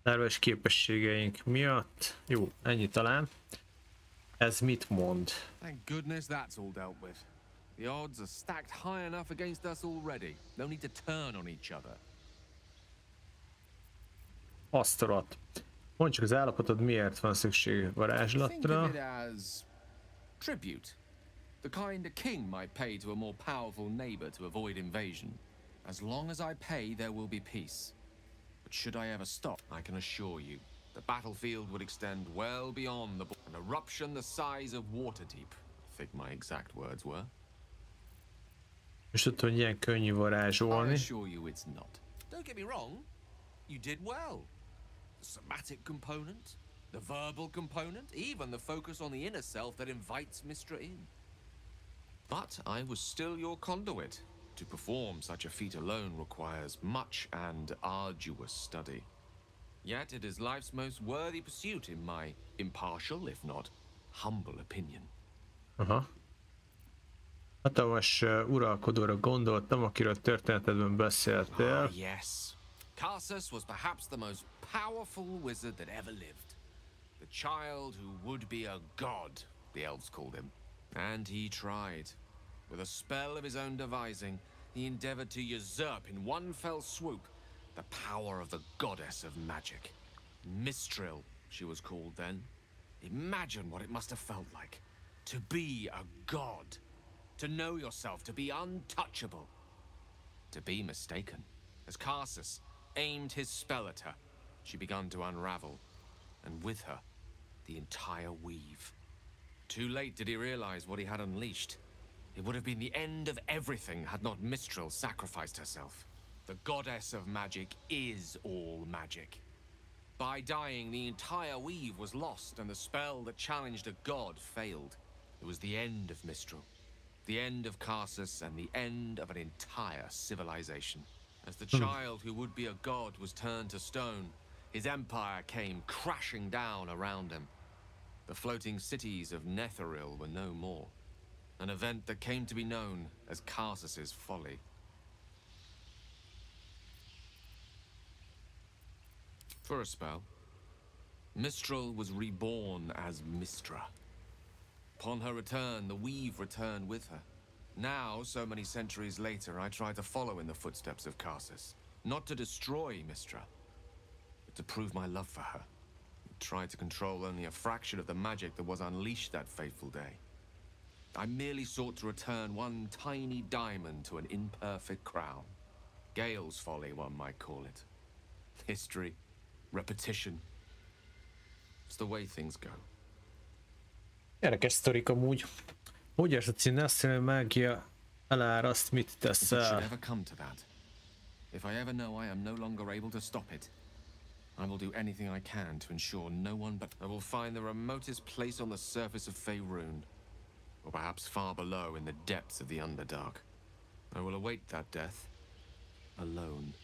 terves képességeink miatt. Jó, ennyi talán. Ez mit mond? Thank goodness that's all dealt with. The odds are stacked high enough against us already. No need to turn on each other. Asztalat. Mondd csak az állapotod, miért van szükség varázslatra. Think of it as tribute. The kind a king might pay to a more powerful neighbor to avoid invasion. As long as I pay, there will be peace. But should I ever stop, I can assure you, The battlefield would extend well beyond an eruption the size of Waterdeep, I think my exact words were. És ott, hogy ilyen könnyű I varázsolni. assure you it's not. Don't get me wrong, you did well. The somatic component, the verbal component, even the focus on the inner self that invites Mystra in. But I was still your conduit. To perform such a feat alone requires much and arduous study. Yet it is life's most worthy pursuit in my impartial, if not humble opinion. Aha. Hatalmas uralkodóra gondoltam, akiről történetedben beszéltél. Ah, yes. Karsus was perhaps the most powerful wizard that ever lived. The child who would be a god, the elves called him. And he tried. With a spell of his own devising, he endeavored to usurp in one fell swoop the power of the goddess of magic. Mistril, she was called then. Imagine what it must have felt like to be a god. To know yourself, to be untouchable. To be mistaken. As Karsus aimed his spell at her, she began to unravel, and with her, the entire weave. Too late did he realize what he had unleashed. It would have been the end of everything had not Mistril sacrificed herself. The goddess of magic is all magic. By dying, the entire weave was lost, and the spell that challenged a god failed. It was the end of Mistril. The end of Karsus and the end of an entire civilization. As the child who would be a god was turned to stone, his empire came crashing down around him. The floating cities of Netheril were no more. An event that came to be known as Karsus's folly. For a spell, Mistril was reborn as Mystra. Upon her return, the weave returned with her. Now, so many centuries later, I try to follow in the footsteps of Karsus. Not to destroy Mystra, but to prove my love for her. Try to control only a fraction of the magic that was unleashed that fateful day. I merely sought to return one tiny diamond to an imperfect crown. Gale's folly, one might call it. History, repetition. It's the way things go. Érdekes sztorik amúgy. Úgy érzed, színe azt mondja, hogy mágia eláraszt, mit teszel. If I ever know I am no longer able to stop it, I will do anything I can to ensure no one but I will find the remotest place on the surface of Faerun, or perhaps far below in the depths of the Underdark. I will await that death, alone.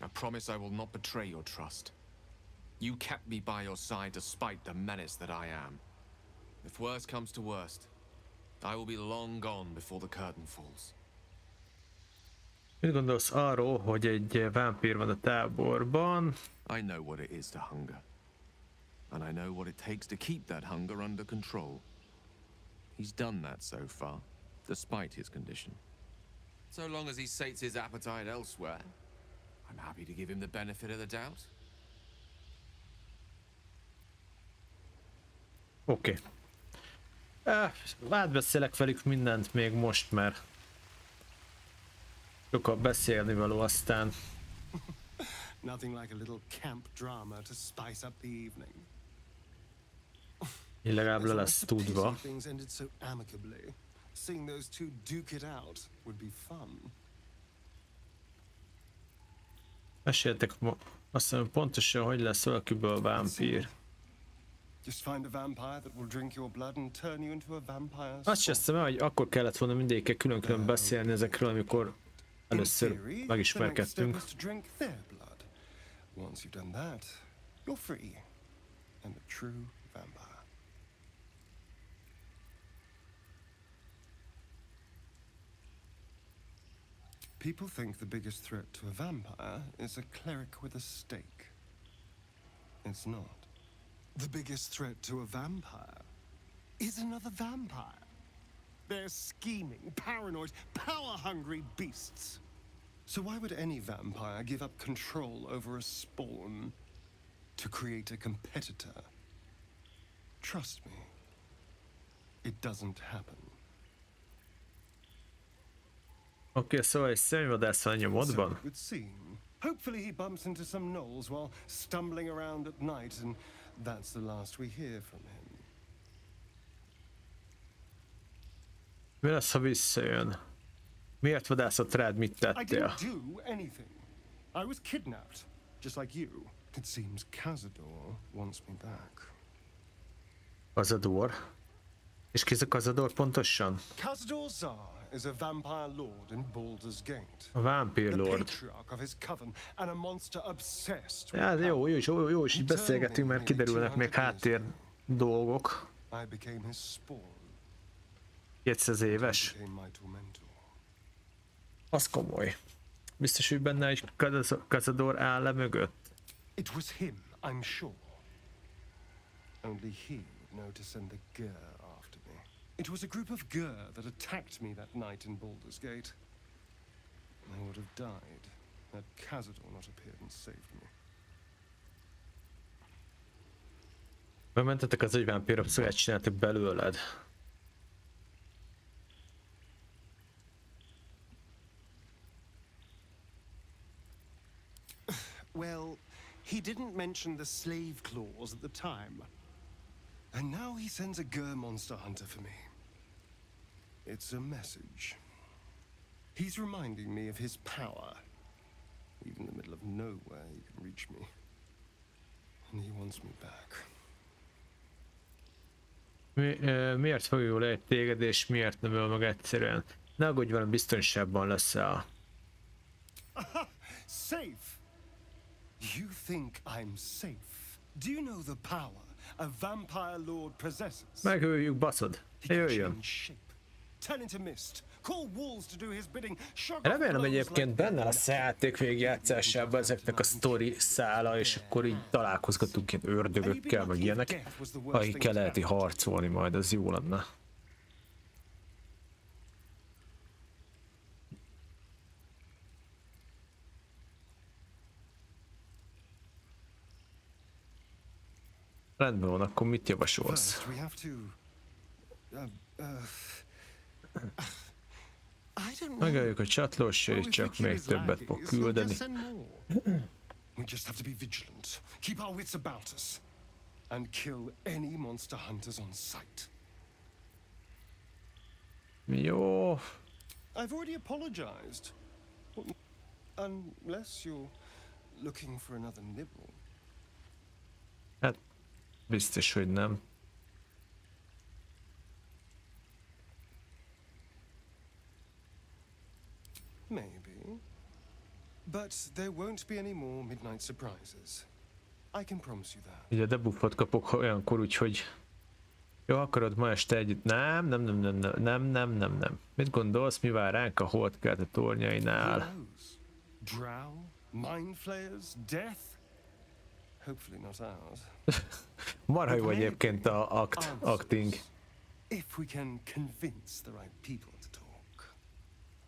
I promise I will not betray your trust. You kept me by your side despite the menace that I am. If worst comes to worst, I will be long gone before the curtain falls. Mit gondolsz arról, hogy egy vámpír van a táborban? I know what it is to hunger. And I know what it takes to keep that hunger under control. He's done that so far, despite his condition. So long as he sates his appetite elsewhere, I'm happy to give him the benefit of the doubt. Oké. Átbeszélek velük mindent még most, mert sokkal beszélni való aztán. Nothing like a little camp drama to spice up the evening. Legalább le lesz tudva. Things ended so amicably. Seeing those two duke it out would be fun. Meséltek ma, azt hiszem pontosan, hogy lesz valakiből vámpír. Just find a vampire that will drink your blood and turn you into a vampire. Azt sem hiszem, hogy akkor kellett volna mindegyikkel külön-külön beszélni ezekről, amikor először megismerkedtünk. Once you've done that, you're free and a true vampire. People think the biggest threat to a vampire is a cleric with a stake. It's not. The biggest threat to a vampire is another vampire. They're scheming, paranoid, power-hungry beasts. So why would any vampire give up control over a spawn to create a competitor? Trust me, it doesn't happen. Oké, szóval egy személyvadász van a nyomodban? Hopefully he bumps into some gnolls while stumbling around at night, and that's the last we hear from him. Mi lesz, ha visszajön? Miért vadászott rád, mit I tettél? didn't do anything. I was kidnapped, just like you. It seems Cazador wants me back. Kazador? És ki ez a Kazador pontosan? Cazador Zar is a vampire lord in Baldur's Gate. A Vampire The Lord. patriarch of his coven and a monster obsessed with Ja, jó, power. jó is így beszélgetünk, mert kiderülnek még háttér dolgok. I became his spawn. 200 éves. Became my tormentor. Az komoly. Biztos, hogy benne egy Kazador áll le mögött. It was him, I'm sure. Only he would know to send the Gur after me. It was a group of Gur that attacked me that night in Baldur's Gate. I would have died had Cazador not appeared and saved me. Bementetek az egy vámpír abszolút csináltak belőled. Well, he didn't mention the slave clause at the time. And now he sends a Gur monster hunter for me. It's a message. He's reminding me of his power. Even in the middle of nowhere, he can reach me. And he wants me back. Miért fogjuk le egy téged, és miért nem öl meg egyszerűen? Ne aggódj, velem, biztonságban leszel. Safe? You think I'm safe? Do you know the power a vampire lord possesses? Megöljük, baszod. Jöjjön. Turn into mist. Call wolves to do his bidding. Remélem egyébként benne lesz a játék végjátszásában ezeknek a sztori szála, és akkor így találkozgatunk ilyen ördögökkel, meg ilyenek, akikkel lehet harcolni majd, az jó lenne. Rendben van, akkor mit javasolsz? Megöljük a csatlósait, csak még többet fog küldeni. We just have to be vigilant. Keep our wits about us. And kill any monster hunters on sight. Jó. I've already apologized. Unless you're looking for another nibble. Hát, biztos, hogy nem. Maybe. But there won't be any more midnight surprises. I can promise you that. Ugye debuffot kapok olyankor, úgyhogy... Jó, akarod ma este együtt? Nem. Mit gondolsz, mi vár ránk a holdkert a tornyainál? Drow? Mind flayers? Death? Hopefully not ours. Marha jó egyébként a acting. If we can convince the right people to talk.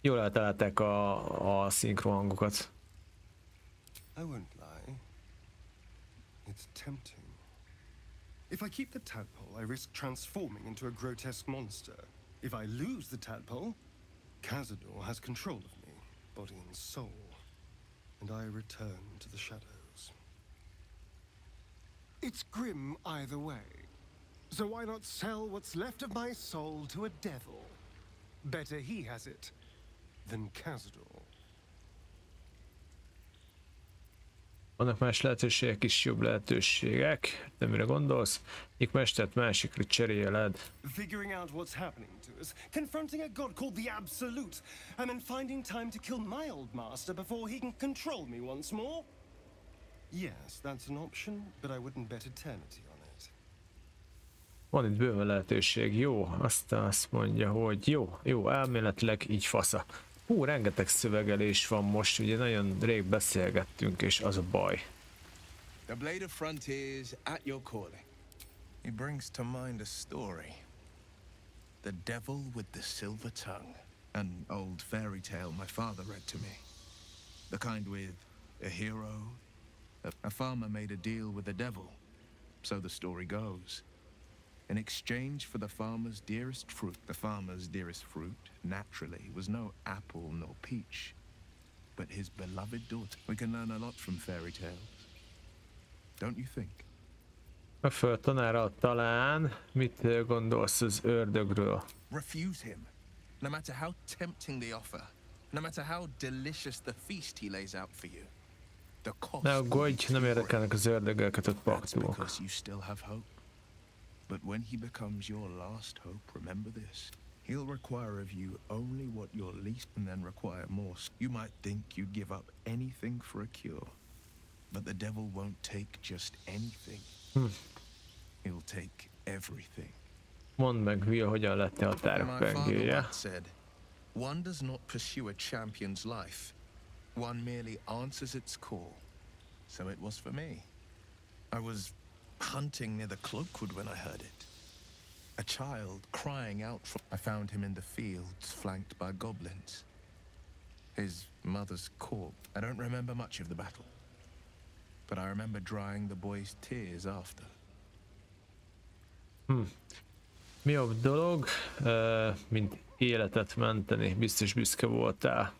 Jól eltalálták a szinkron hangokat. I won't lie. It's tempting. If I keep the tadpole, I risk transforming into a grotesque monster. If I lose the tadpole, Cazador has control of me, body and soul, and I return to the shadows. It's grim either way, so why not sell what's left of my soul to a devil? Better he has it than Cazador. Vannak más lehetőségek is, jobb lehetőségek. De mire gondolsz? Egyik mestert másikra cseréled. Figuring out what's happening to us, confronting a god called the Absolute, and then finding time to kill my old master before he can control me once more? Yes, that's an option, but I wouldn't bet eternity on it. Van itt bőven lehetőség. Jó, azt mondja, hogy jó, elméletileg így fasza. Hú, rengeteg szövegelés van most, ugye nagyon rég beszélgettünk, és az a baj. The blade of frontiers at your calling. He brings to mind a story. The devil with the silver tongue. An old fairy tale my father read to me. The kind with a hero. A farmer made a deal with the devil. So the story goes. In exchange for the farmer's dearest fruit, naturally, was no apple nor peach. but his beloved daughter. We can learn a lot from fairy tales. Don't you think? A föltanára talán mit gondolsz az ördögről? Refuse him. No matter how tempting the offer, no matter how delicious the feast he lays out for you. The cost. Ne aggódj, nem érdekelnek az ördöggel kötött paktumok. Because you still have hope. But when he becomes your last hope, remember this. He'll require of you only what you're least and then require more. You might think you'd give up anything for a cure, but the devil won't take just anything. He'll take everything. Mondd meg, Will, hogyan lett a határok pengéje. One does not pursue a champion's life. One merely answers its call. So it was for me. I was hunting near the cloakwood when I heard it. A child crying out from... I found him in the fields, flanked by goblins. His mother's corpse. I don't remember much of the battle, but I remember drying the boy's tears after. Mi jobb dolog, mint életet menteni? Biztos büszke voltál.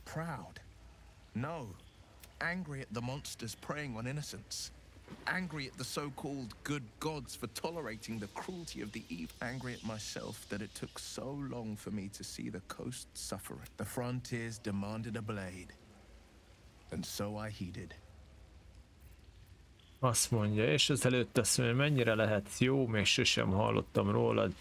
Proud? No. Angry at the monsters preying on innocents. Angry at the so-called good gods for tolerating the cruelty of the evil. Angry at myself that it took so long for me to see the coast suffering. The frontiers demanded a blade, and so I heeded. Azt mondja, és az előtt azt mondja, mennyire lehet jó, még sosem hallottam rólad.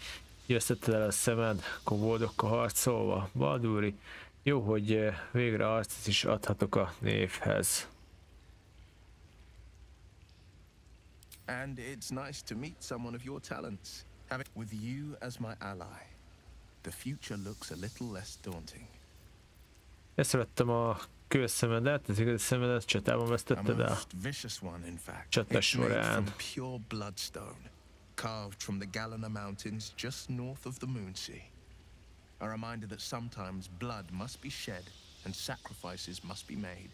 Győztetted el a szemed, koboldokkal harcolva. Balduri, jó, hogy végre arcot is adhatok a névhez. And it's nice to meet someone of your talents. With you as my ally, the future looks a little less daunting. Észrevettem a kőszemedet, az igazi szemedet csatában vesztetted el. Csata során. Pure bloodstone, carved from the Galena Mountains just north of the Moonsea. A reminder that sometimes blood must be shed and sacrifices must be made.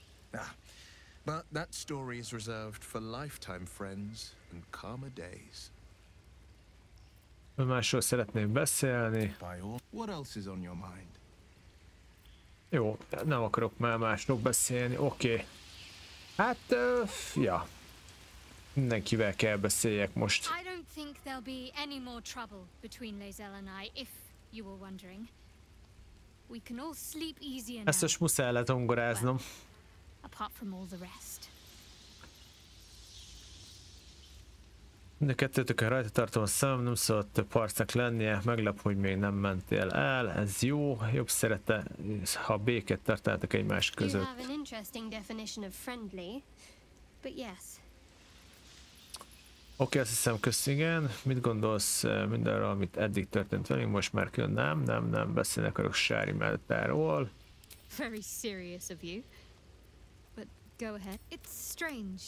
But that story is reserved for lifetime friends and calmer days. Másról szeretném beszélni. What else is on your mind? Jó, nem akarok már másról beszélni, oké. Hát, ja. Mindenkivel kell beszéljek most. I don't think there'll be any more trouble between Lae'zel and I, if you were wondering. We can all sleep easier now. Ezt most muszáj letongoráznom. Apart from all the rest. De kettőtökön rajta tartom a szemem, nem szabad több harcnak lennie, meglep, hogy még nem mentél el, ez jó, jobb szerete, ha békét tartáltak egymás között. Oké, azt hiszem, kösz, igen. Mit gondolsz mindenről, amit eddig történt velünk, most már külön nem beszélni akarok Sári Meltáról. Very serious of you. But go ahead. It's strange.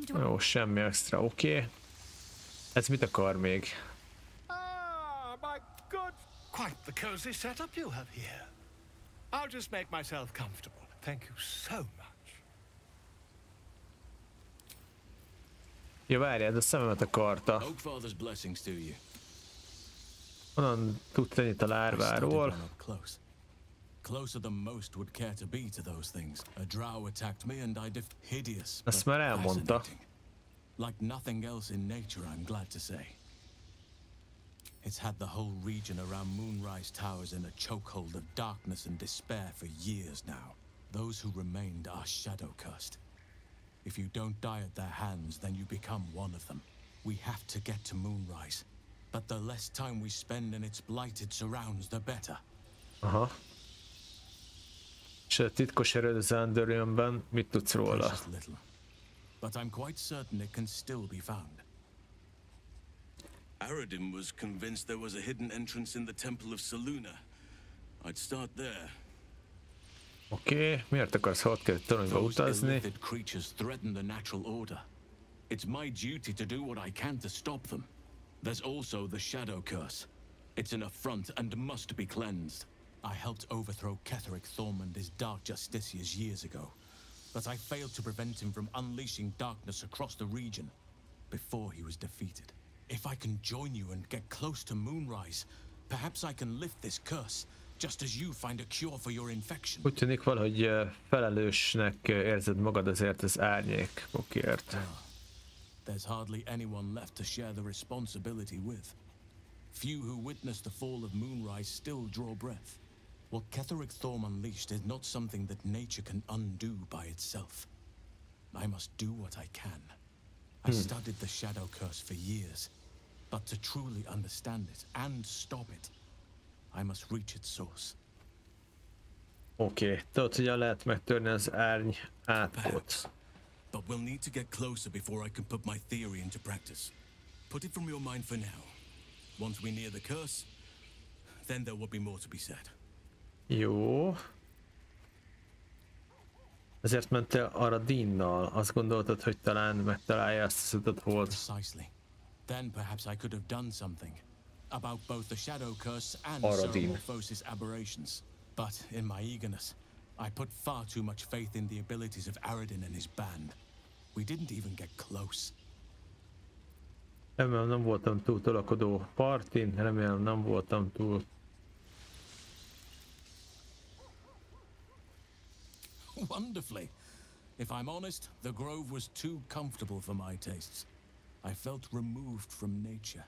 Jó, semmi extra, oké. Ez mit akar még? My good. Quite the cozy setup you have here. I'll just make myself comfortable. Thank you so much. Ja, várjál, de a szememet akarta. Honnan tudsz ennyit a lárváról? Closer than most would care to be to those things. A drow attacked me and I hideous. Ezt már elmondta. Like nothing else in nature, I'm glad to say. It's had the whole region around Moonrise Towers in a chokehold of darkness and despair for years now. Those who remained are shadow cursed. If you don't die at their hands, then you become one of them. We have to get to Moonrise, but the less time we spend in its blighted surrounds, the better. Aha. És a titkos erőd az Underrealmben, mit tudsz róla? But I'm quite certain it can still be found. Aradin was convinced there was a hidden entrance in the Temple of Selûne. I'd start there. Oké, miért akarsz Hotkett toronyba utazni? Those creatures threaten the natural order. It's my duty to do what I can to stop them. There's also the shadow curse. It's an affront and must be cleansed. I helped overthrow Ketheric Thormund his dark justiciars years ago, but I failed to prevent him from unleashing darkness across the region before he was defeated. If I can join you and get close to Moonrise, Perhaps I can lift this curse, just as you find a cure for your infection. Úgy tűnik valahogy felelősnek érzed magad azért az árnyékokért. There's hardly anyone left to share the responsibility with. Few who witnessed the fall of Moonrise still draw breath. What Ketheric Thorm unleashed is not something that nature can undo by itself. I must do what I can. I studied the Shadow Curse for years, but to truly understand it and stop it, I must reach its source. Oké, tudod, hogyan lehet megtörni az árny átkot. But we'll need to get closer before I can put my theory into practice. Put it from your mind for now. Once we near the curse, then there will be more to be said. Jó. Ezért mentél arra Deannal. Azt gondoltad, hogy talán megtalálja azt az utat, hol. Precisely. Then perhaps I could have done something about both the Shadow Curse and Cerberus' aberrations. But in my eagerness, I put far too much faith in the abilities of Aradin and his band. We didn't even get close. Remélem nem voltam túl tolakodó partin, remélem nem voltam túl... Wonderfully. If I'm honest, the grove was too comfortable for my tastes. I felt removed from nature.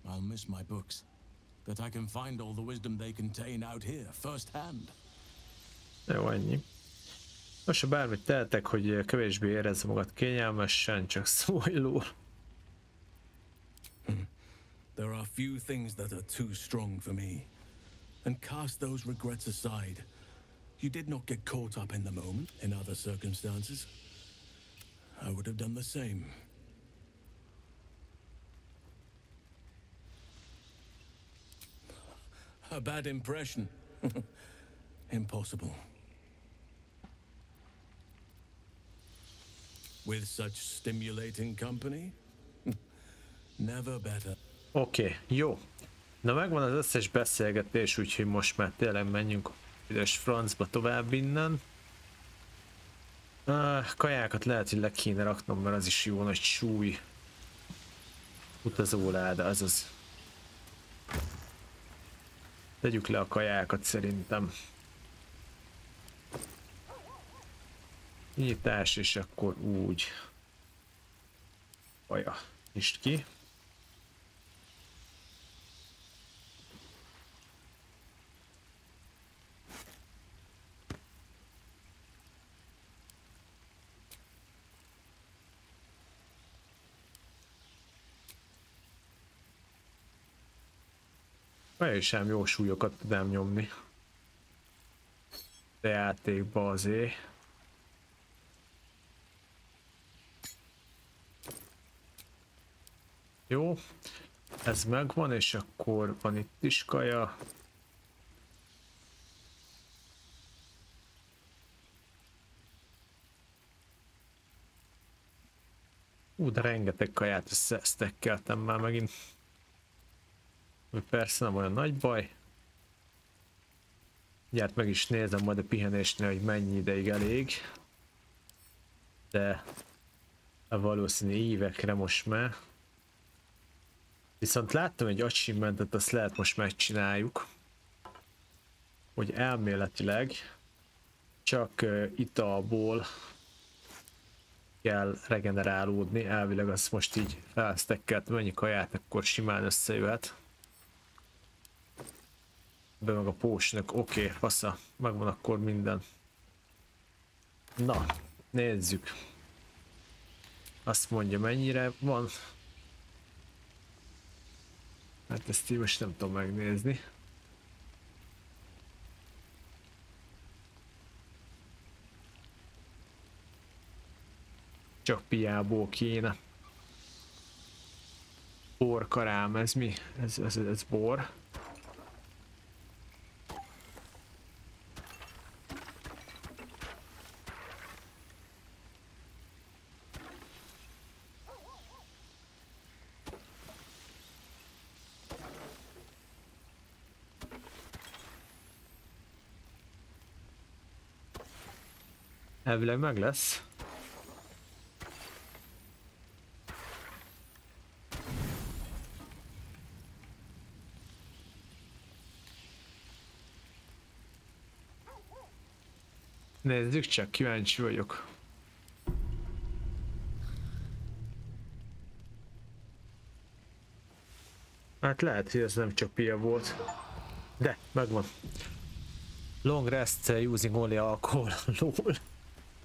I'll miss my books, but I can find all the wisdom they contain out here, firsthand. Jó, ennyi. Most, ha bármit tehetek, hogy kevésbé érezze magad kényelmesen, csak szólj róla. There are few things that are too strong for me. And cast those regrets aside. You did not get caught up in the moment. In other circumstances, I would have done the same. A bad impression. Impossible. With such stimulating company? Never better. Oké, jó. Na megvan az összes beszélgetés, úgyhogy most már tényleg menjünk üdös francba tovább innen. Kajákat lehet, hogy le kéne raknom, mert az is jó nagy súly. Utazóláda, azaz. Tegyük le a kajákat szerintem. Nyitás, és akkor úgy. Kaja, nyisd ki. Olyan sem jó súlyokat tudám nyomni. De játékba azért. Jó. Ez megvan, és akkor van itt is kaja. De rengeteg kaját összesztekkeltem már megint. Persze nem olyan nagy baj. Gyert meg is nézem majd a pihenésnél, hogy mennyi ideig elég. De valószínű évekre most már. Viszont láttam egy achievementet, azt lehet most megcsináljuk. Hogy elméletileg csak italból kell regenerálódni. Elvileg azt most így felsztekkeltem, mennyi kaját, akkor simán összejöhet. Be meg a pósnak, oké, fasza, megvan akkor minden. Na, nézzük. Azt mondja, mennyire van. Hát ezt így most nem tudom megnézni. Csak piából kéne. Borkarám, ez mi? Ez bor. Elvileg meg lesz. Nézzük csak, kíváncsi vagyok. Hát lehet, hogy ez nem csak pia volt. De, megvan. Long rest using only alcohol. Lol.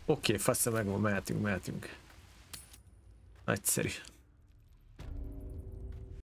Oké, faszra megvan, mehetünk. Nagyszerű.